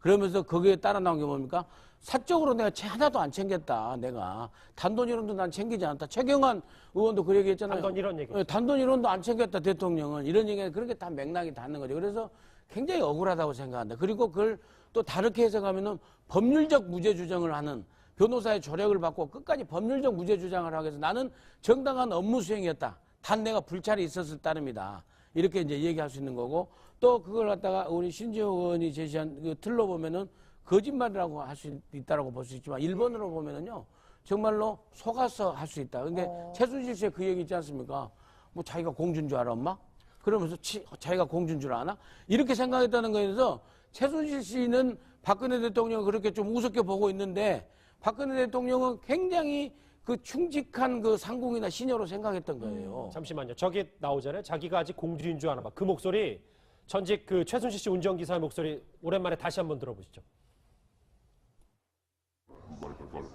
그러면서 거기에 따라 나온 게 뭡니까? 사적으로 내가 하나도 안 챙겼다. 내가 단돈 1원도 난 챙기지 않았다. 최경환 의원도 그 얘기했잖아요. 단돈 1원 얘기. 단돈 1원도 안 챙겼다. 대통령은 이런 얘기가 그런 게 다 맥락이 닿는 거죠. 그래서 굉장히 억울하다고 생각한다. 그리고 그걸 또 다르게 해석하면은 법률적 무죄 주장을 하는 변호사의 조력을 받고 끝까지 법률적 무죄 주장을 하기 위해서 나는 정당한 업무 수행이었다. 단 내가 불찰이 있었을 따름이다. 이렇게 이제 얘기할 수 있는 거고 또 그걸 갖다가 우리 신지호 의원이 제시한 그 틀로 보면은 거짓말이라고 할 수 있다라고 볼 수 있지만 1번으로 보면은요 정말로 속아서 할 수 있다. 그러니까 최순실 씨의 그 얘기 있지 않습니까? 뭐 자기가 공주인 줄 알아 엄마? 그러면서 자기가 공주인 줄 아나? 이렇게 생각했다는 거에서 최순실 씨는 박근혜 대통령을 그렇게 좀 우습게 보고 있는데 박근혜 대통령은 굉장히 그 충직한 그 상궁이나 시녀로 생각했던 거예요. 잠시만요. 저기 나오잖아요. 자기가 아직 공주인 줄 아나 봐. 그 목소리 전직 그 최순실 씨 운전기사의 목소리 오랜만에 다시 한번 들어보시죠.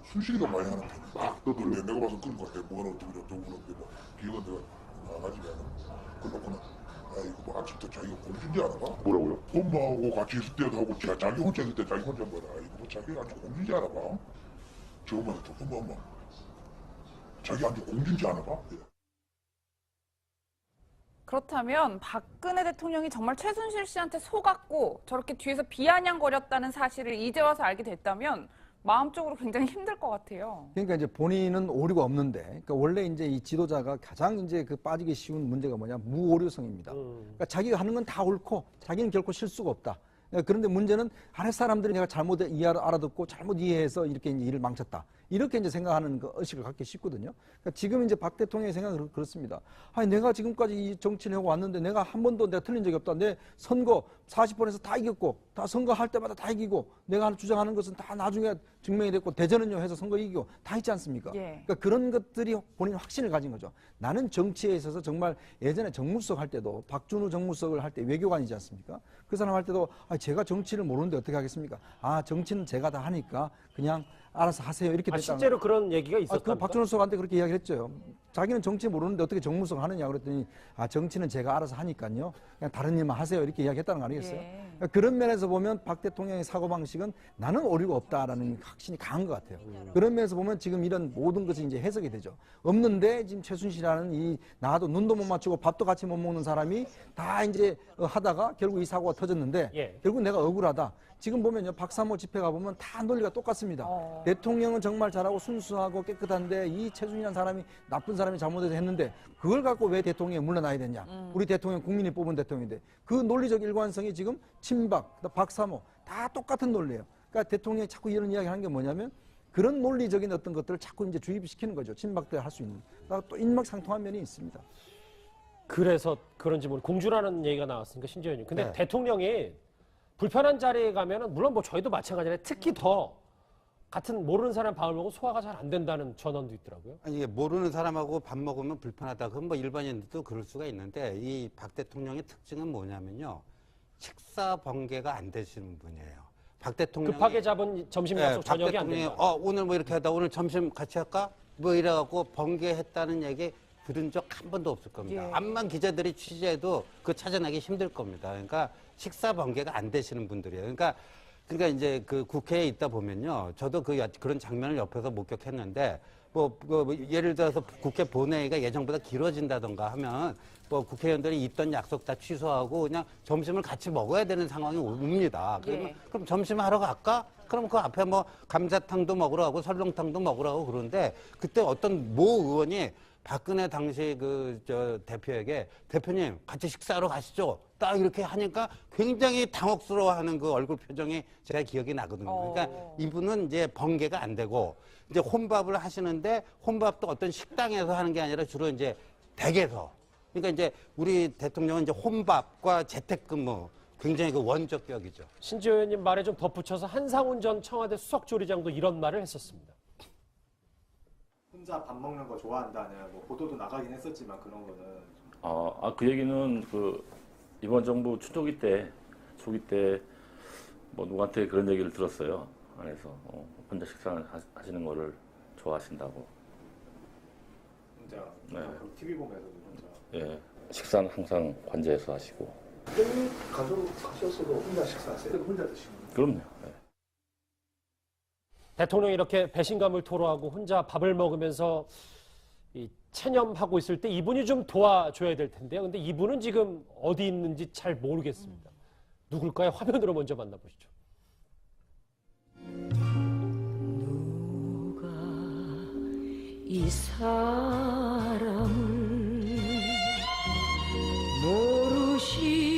순식이도 많이 하는데 막 떠들래. 내가 봐서 그런 거 같아. 뭐가 어떻게 그런데 뭐 기억은 내가 나가지가 않아. 그렇구나. 이거 뭐 아침부터 자기가 공주인지 알아 봐? 뭐라고요? 엄마하고 같이 있을 때도 하고 자기 혼자 있을 때 자기 혼자 뭐라. 이거 뭐 자기가 아주 공주인지 알아 봐? 저 엄마는 저 엄마. 자기 아주 공주인지 알아 봐? 그렇다면 박근혜 대통령이 정말 최순실 씨한테 속았고 저렇게 뒤에서 비아냥거렸다는 사실을 이제 와서 알게 됐다면 마음적으로 굉장히 힘들 것 같아요. 그러니까 이제 본인은 오류가 없는데, 그러니까 원래 이제 이 지도자가 가장 이제 그 빠지기 쉬운 문제가 뭐냐, 무오류성입니다. 그러니까 자기가 하는 건 다 옳고 자기는 결코 실수가 없다. 그런데 문제는 아래 사람들이 내가 잘못 알아듣고 잘못 이해해서 이렇게 이제 일을 망쳤다. 이렇게 이제 생각하는 그 의식을 갖기 쉽거든요. 그러니까 지금 이제 박 대통령의 생각은 그렇습니다. 아니, 내가 지금까지 이 정치를 하고 왔는데 내가 한 번도 내가 틀린 적이 없다. 내 선거 40번에서 다 이겼고, 다 선거할 때마다 다 이기고, 내가 주장하는 것은 다 나중에 증명이 됐고, 대전은요 해서 선거 이기고, 다 있지 않습니까? 예. 그러니까 그런 것들이 본인 확신을 가진 거죠. 나는 정치에 있어서 정말 예전에 정무수석 할 때도, 박준우 정무수석을 할 때 외교관이지 않습니까? 그 사람 할 때도, 제가 정치를 모르는데 어떻게 하겠습니까? 정치는 제가 다 하니까 그냥 알아서 하세요. 이렇게 됐다. 실제로 그런 얘기가 있었다. 그 박준호 수석한테 그렇게 이야기를 했죠. 자기는 정치 모르는데 어떻게 정무수석 하느냐 그랬더니 정치는 제가 알아서 하니까요. 그냥 다른 일만 하세요. 이렇게 이야기했다는 거 아니겠어요? 예. 그러니까 그런 면에서 보면 박 대통령의 사고방식은 나는 오류가 없다라는 확신이 강한 것 같아요. 그런 면에서 보면 지금 이런 모든 것이 이제 해석이 되죠. 없는데 지금 최순실이라는 이 나도 눈도 못 맞추고 밥도 같이 못 먹는 사람이 다 이제 하다가 결국 이 사고가 터졌는데 결국 내가 억울하다. 지금 보면요, 박사모 집회 가보면 다 논리가 똑같습니다. 대통령은 정말 잘하고 순수하고 깨끗한데 이 최순실이라는 사람이 나쁜 사람이 잘못해서 했는데 그걸 갖고 왜 대통령이 물러나야 되냐. 우리 대통령 국민이 뽑은 대통령인데 그 논리적 일관성이 지금 친박, 박사모 다 똑같은 논리예요. 그러니까 대통령이 자꾸 이런 이야기 하는 게 뭐냐면 그런 논리적인 어떤 것들을 자꾸 이제 주입시키는 거죠. 친박들 할 수 있는. 그러니까 또 일맥상통한 면이 있습니다. 그래서 그런지 모르 공주라는 얘기가 나왔으니까 신재현님. 근데 네. 대통령이 불편한 자리에 가면은 물론 뭐 저희도 마찬가지인데 특히 더 같은 모르는 사람 밥을 먹고 소화가 잘 안 된다는 전언도 있더라고요. 아니, 이게 모르는 사람하고 밥 먹으면 불편하다. 그건 뭐 일반인들도 그럴 수가 있는데 이 박 대통령의 특징은 뭐냐면요. 식사 번개가 안 되시는 분이에요. 박 대통령이 급하게 잡은 점심 약속 박 저녁이 안 대통령이 된다. 오늘 뭐 이렇게 하다 오늘 점심 같이 할까? 뭐 이래갖고 번개했다는 얘기 들은 적 한 번도 없을 겁니다. 예. 암만 기자들이 취재해도 그거 찾아내기 힘들 겁니다. 그러니까 식사 번개가 안 되시는 분들이에요. 그러니까 이제 그 국회에 있다 보면요. 저도 그런 장면을 옆에서 목격했는데 예를 들어서 국회 본회의가 예정보다 길어진다던가 하면 국회의원들이 있던 약속 다 취소하고 그냥 점심을 같이 먹어야 되는 상황이 옵니다. 예. 그럼 점심 하러 갈까? 그럼 그 앞에 뭐 감자탕도 먹으러 가고 설렁탕도 먹으러 가고 그러는데 그때 어떤 모 의원이 박근혜 당시 대표에게 대표님 같이 식사하러 가시죠. 딱 이렇게 하니까 굉장히 당혹스러워하는 그 얼굴 표정이 제가 기억이 나거든요. 그러니까 이분은 이제 번개가 안 되고 이제 혼밥을 하시는데 혼밥도 어떤 식당에서 하는 게 아니라 주로 이제 댁에서. 그러니까 이제 우리 대통령은 이제 혼밥과 재택근무 굉장히 그 원조격이죠. 신지호 의원님 말에 좀 덧붙여서 한상훈 전 청와대 수석조리장도 이런 말을 했었습니다. 혼자 밥 먹는 거 좋아한다는 뭐 보도도 나가긴 했었지만 그런 거는 그 얘기는 이번 정부 초기 때 뭐 누구한테 그런 얘기를 들었어요. 안에서 혼자 식사를 하시는 거를 좋아하신다고. 혼자 네. TV 보면서도 혼자. 예, 식사는 항상 관제해서 하시고. 가셨어도 혼자 식사하세요? 혼자 드시는 거예요? 그럼요. 예. 대통령이 이렇게 배신감을 토로하고 혼자 밥을 먹으면서 체념하고 있을 때 이분이 좀 도와줘야 될 텐데요. 근데 이분은 지금 어디 있는지 잘 모르겠습니다. 누굴까요? 화면으로 먼저 만나보시죠. 누가 이 사람을 모르시나요?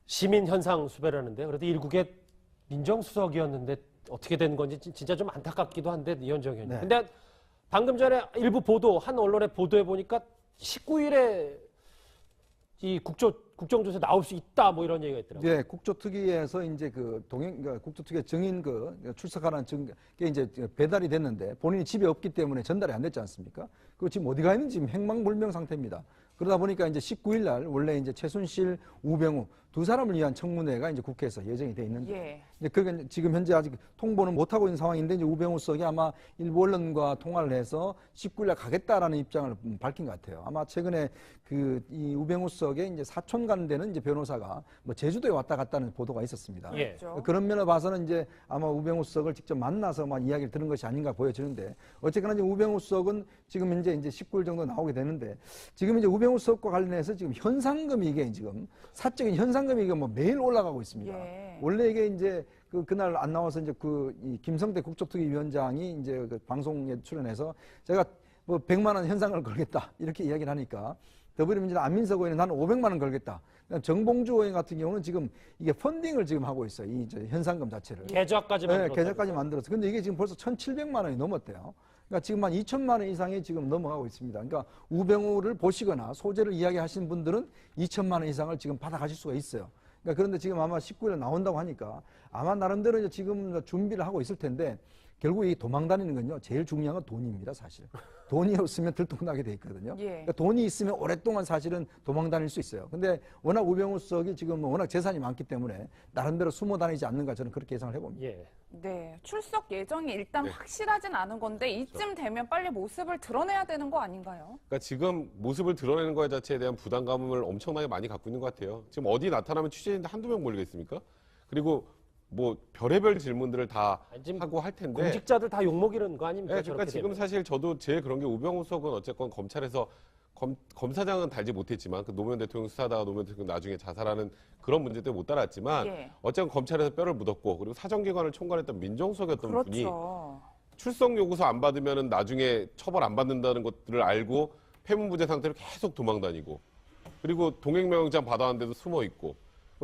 시민 현상 수배라는데 그래도 일국의 민정수석이었는데 어떻게 된 건지 진짜 좀 안타깝기도 한데 이현정 의원님. 네. 근데 방금 전에 일부 보도 한 언론의 보도해 보니까 19일에 이 국정조사 나올 수 있다 뭐 이런 얘기가 있더라고요. 예, 국조특위에서 이제 그러니까 국조특위 증인 출석하라는 게 이제 배달이 됐는데 본인이 집에 없기 때문에 전달이 안 됐지 않습니까? 그거 지금 어디 가 있는지 지금 행방불명 상태입니다. 그러다 보니까 이제 19일 날 원래 이제 최순실, 우병우 두 사람을 위한 청문회가 이제 국회에서 예정이 돼 있는데 이제 그게 지금 현재 아직 통보는 못 하고 있는 상황인데 이제 우병우 수석이 아마 일부 언론과 통화를 해서 19일 날 가겠다라는 입장을 밝힌 것 같아요. 아마 최근에 이 우병우 수석의 이제 사촌 관되는 이제 변호사가 뭐 제주도에 왔다 갔다는 보도가 있었습니다. 예. 그런 면을 봐서는 이제 아마 우병우 수석을 직접 만나서 막 이야기를 들은 것이 아닌가 보여지는데 어쨌거나 이제 우병우 수석은 지금 이제 19일 정도 나오게 되는데 지금 이제 우병우 수석과 관련해서 지금 현상금이 이게 지금 사적인 현상금이 이게 뭐 매일 올라가고 있습니다. 원래 이게 이제 그날 안 나와서 이제 이 김성태 국조특위위원장이 이제 그 방송에 출연해서 제가 뭐 100만 원 현상을 걸겠다 이렇게 이야기를 하니까 더불어민주당 안민석 의원은 나는 500만 원 걸겠다. 정봉주 의원 같은 경우는 지금 이게 펀딩을 지금 하고 있어요. 이 현상금 자체를. 계좌까지 만들었어요. 계좌까지 만들었어. 근데 이게 지금 벌써 1,700만 원이 넘었대요. 그러니까 지금 한 2천만 원 이상이 지금 넘어가고 있습니다. 그러니까 우병우를 보시거나 소재를 이야기하신 분들은 2천만 원 이상을 지금 받아가실 수가 있어요. 그러니까 그런데 지금 아마 19일에 나온다고 하니까 아마 나름대로 이제 지금 준비를 하고 있을 텐데 결국 이 도망 다니는 건요. 제일 중요한 건 돈입니다, 사실. 돈이 없으면 들통나게 돼 있거든요. 그러니까 돈이 있으면 오랫동안 사실은 도망 다닐 수 있어요. 근데 워낙 우병우 수석이 지금 워낙 재산이 많기 때문에 나름대로 숨어 다니지 않는가 저는 그렇게 예상을 해봅니다. 네, 출석 예정이 일단 확실하진 않은 건데 이쯤 되면 빨리 모습을 드러내야 되는 거 아닌가요? 그러니까 지금 모습을 드러내는 것 자체에 대한 부담감을 엄청나게 많이 갖고 있는 것 같아요. 지금 어디 나타나면 취재진들 한두 명 몰리겠습니까? 그리고 뭐 별의별 질문들을 다 하고 할 텐데 공직자들 다 욕먹이는 거 아닙니까? 네, 그러니까 지금 되면. 사실 저도 제일 그런 게 우병우 수석은 어쨌건 검찰에서 검사장은 달지 못했지만 그 노무현 대통령 수사다가 노무현 대통령 나중에 자살하는 그런 문제 때문에 못 따랐지만 어쨌건 검찰에서 뼈를 묻었고 그리고 사정기관을 총괄했던 민정수석이었던 분이 출석 요구서 안 받으면 나중에 처벌 안 받는다는 것들을 알고 폐문부제 상태로 계속 도망다니고 그리고 동행명령장 받아왔는데도 숨어 있고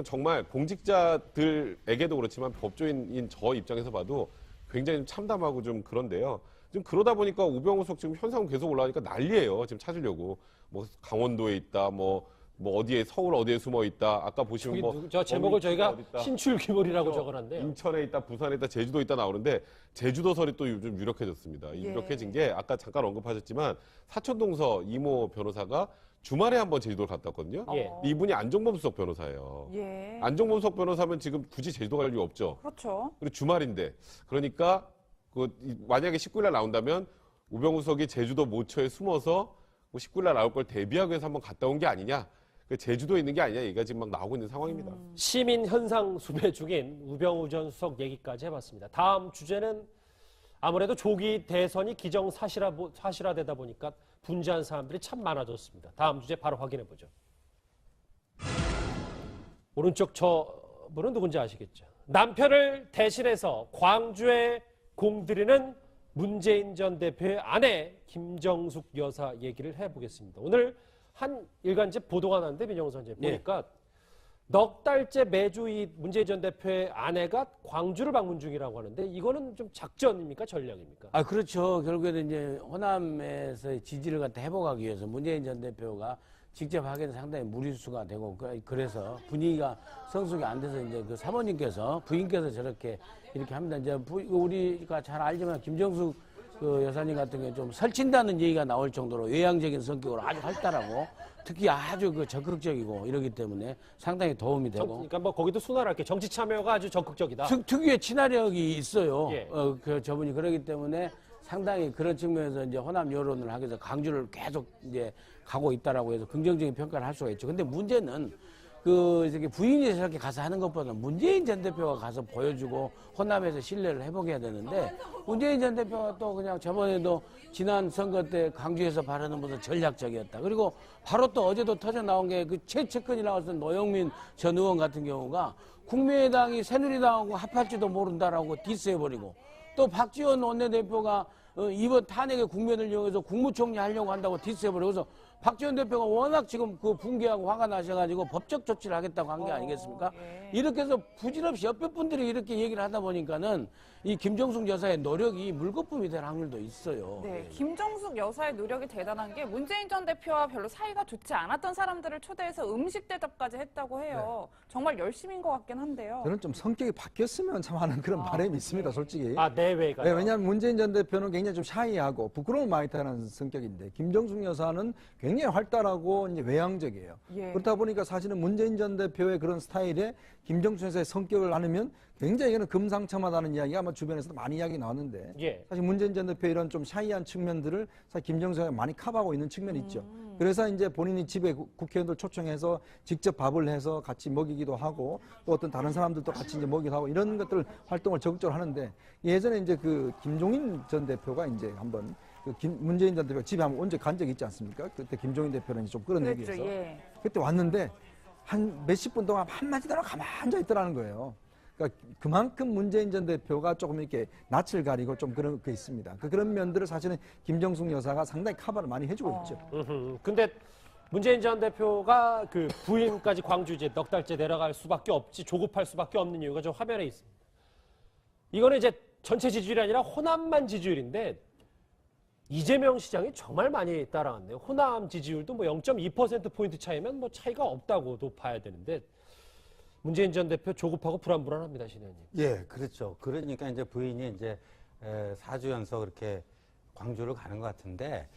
정말 공직자들에게도 그렇지만 법조인인 저 입장에서 봐도 굉장히 좀 참담하고 좀 그런데요. 지금 그러다 보니까 우병우석 지금 현상 계속 올라가니까 난리예요. 지금 찾으려고 뭐 강원도에 있다, 뭐 어디에 서울 어디에 숨어 있다. 아까 보시면 뭐 저 제목을 저희가 어디 있다. 신출귀몰이라고 적어놨네요. 인천에 있다, 부산에 있다, 제주도에 있다 나오는데 제주도설이 또 요즘 유력해졌습니다. 이 예. 유력해진 게 아까 잠깐 언급하셨지만 사촌동서 이모 변호사가 주말에 한번 제주도를 갔다 왔거든요. 예. 이분이 안종범 수석 변호사예요. 예. 안종범 수석 변호사면 지금 굳이 제주도 갈 이유 없죠. 그렇죠. 그리고 주말인데 그러니까 만약에 19일날 나온다면 우병우석이 제주도 모처에 숨어서 19일날 나올 걸 대비하기 위해서 한번 갔다 온 게 아니냐. 제주도에 있는 게 아니냐. 얘기가 지금 막 나오고 있는 상황입니다. 시민 현상 수배 중인 우병우 전 수석 얘기까지 해봤습니다. 다음 주제는 아무래도 조기 대선이 기정사실화되다 보니까 분주한 사람들이 참 많아졌습니다. 다음 주제 바로 확인해보죠. 오른쪽 저분은 누군지 아시겠죠? 남편을 대신해서 광주에 공들이는 문재인 전 대표의 아내 김정숙 여사 얘기를 해보겠습니다. 오늘 한 일간지 보도가 났는데 민영선 선생님 보니까 넉 달째 매주 이 문재인 전 대표의 아내가 광주를 방문 중이라고 하는데 이거는 좀 작전입니까 전략입니까? 아 그렇죠. 결국에는 이제 호남에서의 지지를 갖다 회복하기 위해서 문재인 전 대표가 직접 하기에는 상당히 무리수가 되고 그래서 분위기가 성숙이 안 돼서 이제 그 사모님께서 부인께서 저렇게 이렇게 합니다. 이제 우리가 잘 알지만 김정숙 그 여사님 같은 경우에 좀 설친다는 얘기가 나올 정도로 외향적인 성격으로 아주 활달하고 특히 아주 그 적극적이고 이러기 때문에 상당히 도움이 되고. 그러니까 뭐 거기도 순화할게 정치 참여가 아주 적극적이다. 특유의 친화력이 있어요. 예. 저분이 그러기 때문에 상당히 그런 측면에서 이제 호남 여론을 하기 위해서 강주를 계속 이제 가고 있다라고 해서 긍정적인 평가를 할 수가 있죠. 근데 문제는 저기 부인이 저렇게 가서 하는 것보다 문재인 전 대표가 가서 보여주고 호남에서 신뢰를 회복해야 되는데 문재인 전 대표가 또 그냥 저번에도 지난 선거 때 강주에서 발언은 무슨 전략적이었다. 그리고 바로 또 어제도 터져 나온 게 그 최측근이 나왔던 노영민 전 의원 같은 경우가 국민의당이 새누리당하고 합할지도 모른다라고 디스해버리고 또 박지원 원내대표가 이번 탄핵의 국면을 이용해서 국무총리 하려고 한다고 디스해버리고 그래서 박지원 대표가 워낙 지금 그 붕괴하고 화가 나셔가지고 법적 조치를 하겠다고 한 게 아니겠습니까? 예. 이렇게 해서 부질없이 옆에 분들이 이렇게 얘기를 하다 보니까는 이 김정숙 여사의 노력이 물거품이 될 확률도 있어요. 네, 예. 김정숙 여사의 노력이 대단한 게 문재인 전 대표와 별로 사이가 좋지 않았던 사람들을 초대해서 음식 대접까지 했다고 해요. 정말 열심인 것 같긴 한데요. 저는 좀 성격이 바뀌었으면 참 하는 그런 바람이 있습니다, 솔직히. 내외가. 네, 왜냐하면 문재인 전 대표는 굉장히 좀 샤이하고 부끄러움을 많이 타는 성격인데 김정숙 여사는 굉장히 활달하고 이제 외향적이에요. 예. 그렇다 보니까 사실은 문재인 전 대표의 그런 스타일에 김정숙 여사의 성격을 나누면 굉장히 이거는 금상첨화다는 이야기가 아마 주변에서도 많이 이야기 나왔는데 예. 사실 문재인 전 대표 이런 좀 샤이한 측면들을 사실 김정숙 여사가 많이 커버하고 있는 측면이 있죠. 그래서 이제 본인이 집에 국회의원들 초청해서 직접 밥을 해서 같이 먹이기도 하고 또 어떤 다른 사람들도 같이 이제 먹이기도 하고 이런 것들 활동을 적극적으로 하는데 예전에 이제 그 김종인 전 대표가 이제 한번 문재인 전 대표가 집에 한번 온 간 적이 있지 않습니까? 그때 김종인 대표는 좀 끌어내기 위해서. 예. 그때 왔는데 한 몇십 분 동안 한마디도 안 하고 가만히 앉아 있더라는 거예요. 그러니까 그만큼 문재인 전 대표가 조금 이렇게 낯을 가리고 좀 그런 게 있습니다. 그런 면들을 사실은 김정숙 여사가 상당히 커버를 많이 해주고 있죠. 근데 문재인 전 대표가 그 부인까지 광주 이제 넉 달째 내려갈 수밖에 없지 조급할 수밖에 없는 이유가 좀 화면에 있습니다. 이거는 이제 전체 지지율이 아니라 호남만 지지율인데 이재명 시장이 정말 많이 따라갔네요. 호남 지지율도 뭐 0.2%포인트 차이면 뭐 차이가 없다고도 봐야 되는데 문재인 전 대표 조급하고 불안불안합니다, 신현님. 예, 그렇죠. 그러니까 이제 부인이 이제 4주 연속 이렇게 광주를 가는 것 같은데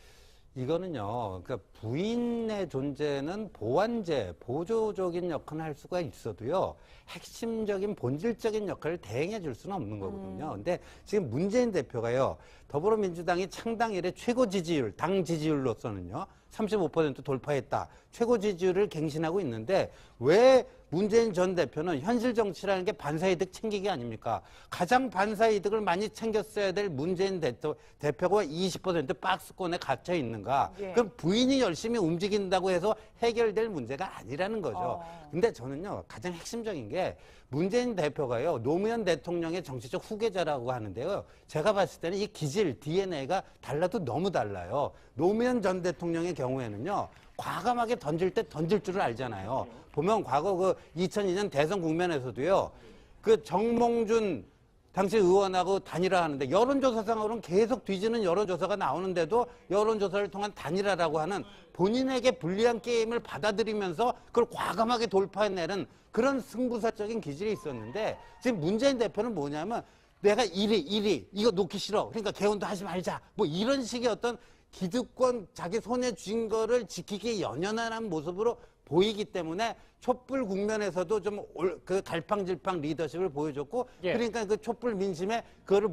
이거는요, 그러니까 부인의 존재는 보완제, 보조적인 역할을 할 수가 있어도요, 핵심적인 본질적인 역할을 대행해 줄 수는 없는 거거든요. 근데 지금 문재인 대표가요, 더불어민주당이 창당 이래 최고 지지율, 당 지지율로서는요, 35% 돌파했다. 최고 지지율을 갱신하고 있는데 왜 문재인 전 대표는 현실 정치라는 게 반사이득 챙기기 아닙니까? 가장 반사이득을 많이 챙겼어야 될 문재인 대표가 20% 박스권에 갇혀 있는가? 예. 그럼 부인이 열심히 움직인다고 해서 해결될 문제가 아니라는 거죠. 근데 저는요, 가장 핵심적인 게 문재인 대표가요, 노무현 대통령의 정치적 후계자라고 하는데요. 제가 봤을 때는 이 기질, DNA가 달라도 너무 달라요. 노무현 전 대통령의 경우에는요, 과감하게 던질 때 던질 줄을 알잖아요. 보면 과거 그 2002년 대선 국면에서도요, 그 정몽준 당시 의원하고 단일화하는데 여론조사상으로는 계속 뒤지는 여론조사가 나오는데도 여론조사를 통한 단일화라고 하는 본인에게 불리한 게임을 받아들이면서 그걸 과감하게 돌파해내는 그런 승부사적인 기질이 있었는데 지금 문재인 대표는 뭐냐면 내가 1위 이거 놓기 싫어. 그러니까 개헌도 하지 말자. 뭐 이런 식의 어떤 기득권 자기 손에 쥔 거를 지키기 연연한 모습으로 보이기 때문에 촛불 국면에서도 좀 그 갈팡질팡 리더십을 보여줬고 그러니까 그 촛불 민심에 그거를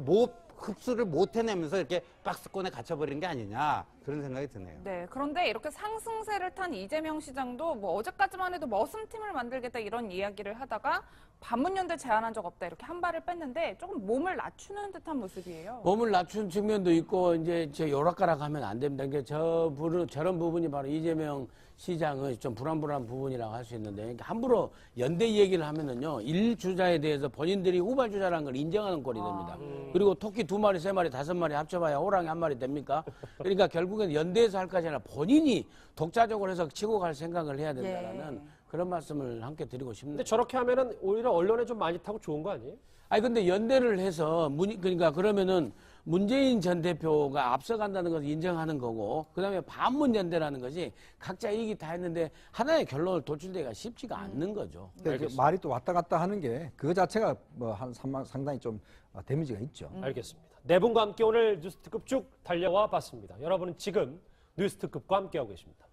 흡수를 못 해내면서 이렇게 박스권에 갇혀버린 게 아니냐 그런 생각이 드네요. 네, 그런데 이렇게 상승세를 탄 이재명 시장도 뭐 어제까지만 해도 머슴팀을 만들겠다 이런 이야기를 하다가 반문연대 제안한 적 없다 이렇게 한 발을 뺐는데 조금 몸을 낮추는 듯한 모습이에요. 몸을 낮춘 측면도 있고 이제 저 요락가락 하면 안 됩니다. 그러니까 저런 부분이 바로 이재명 시장의 좀 불안불안한 부분이라고 할 수 있는데 그러니까 함부로 연대 얘기를 하면은요 1주자에 대해서 본인들이 후발주자라는 걸 인정하는 꼴이 됩니다. 그리고 토끼 2마리, 3마리, 5마리 합쳐봐야 호랑이 1마리 됩니까? 그러니까 결국엔 연대에서 할 것이 아니라 본인이 독자적으로 해서 치고 갈 생각을 해야 된다는 그런 말씀을 함께 드리고 싶습니다. 근데 저렇게 하면은 오히려 언론에 좀 많이 타고 좋은 거 아니에요? 아니 근데 연대를 해서 그러니까 그러면은 문재인 전 대표가 앞서간다는 것을 인정하는 거고 그다음에 반문 연대라는 것이 각자 이익이 다 했는데 하나의 결론을 도출되기가 쉽지가 않는 거죠. 그러니까 말이 또 왔다 갔다 하는 게 그거 자체가 뭐 상당히 좀 데미지가 있죠. 알겠습니다. 네 분과 함께 오늘 뉴스 특급 쭉 달려와 봤습니다. 여러분은 지금 뉴스 특급과 함께하고 계십니다.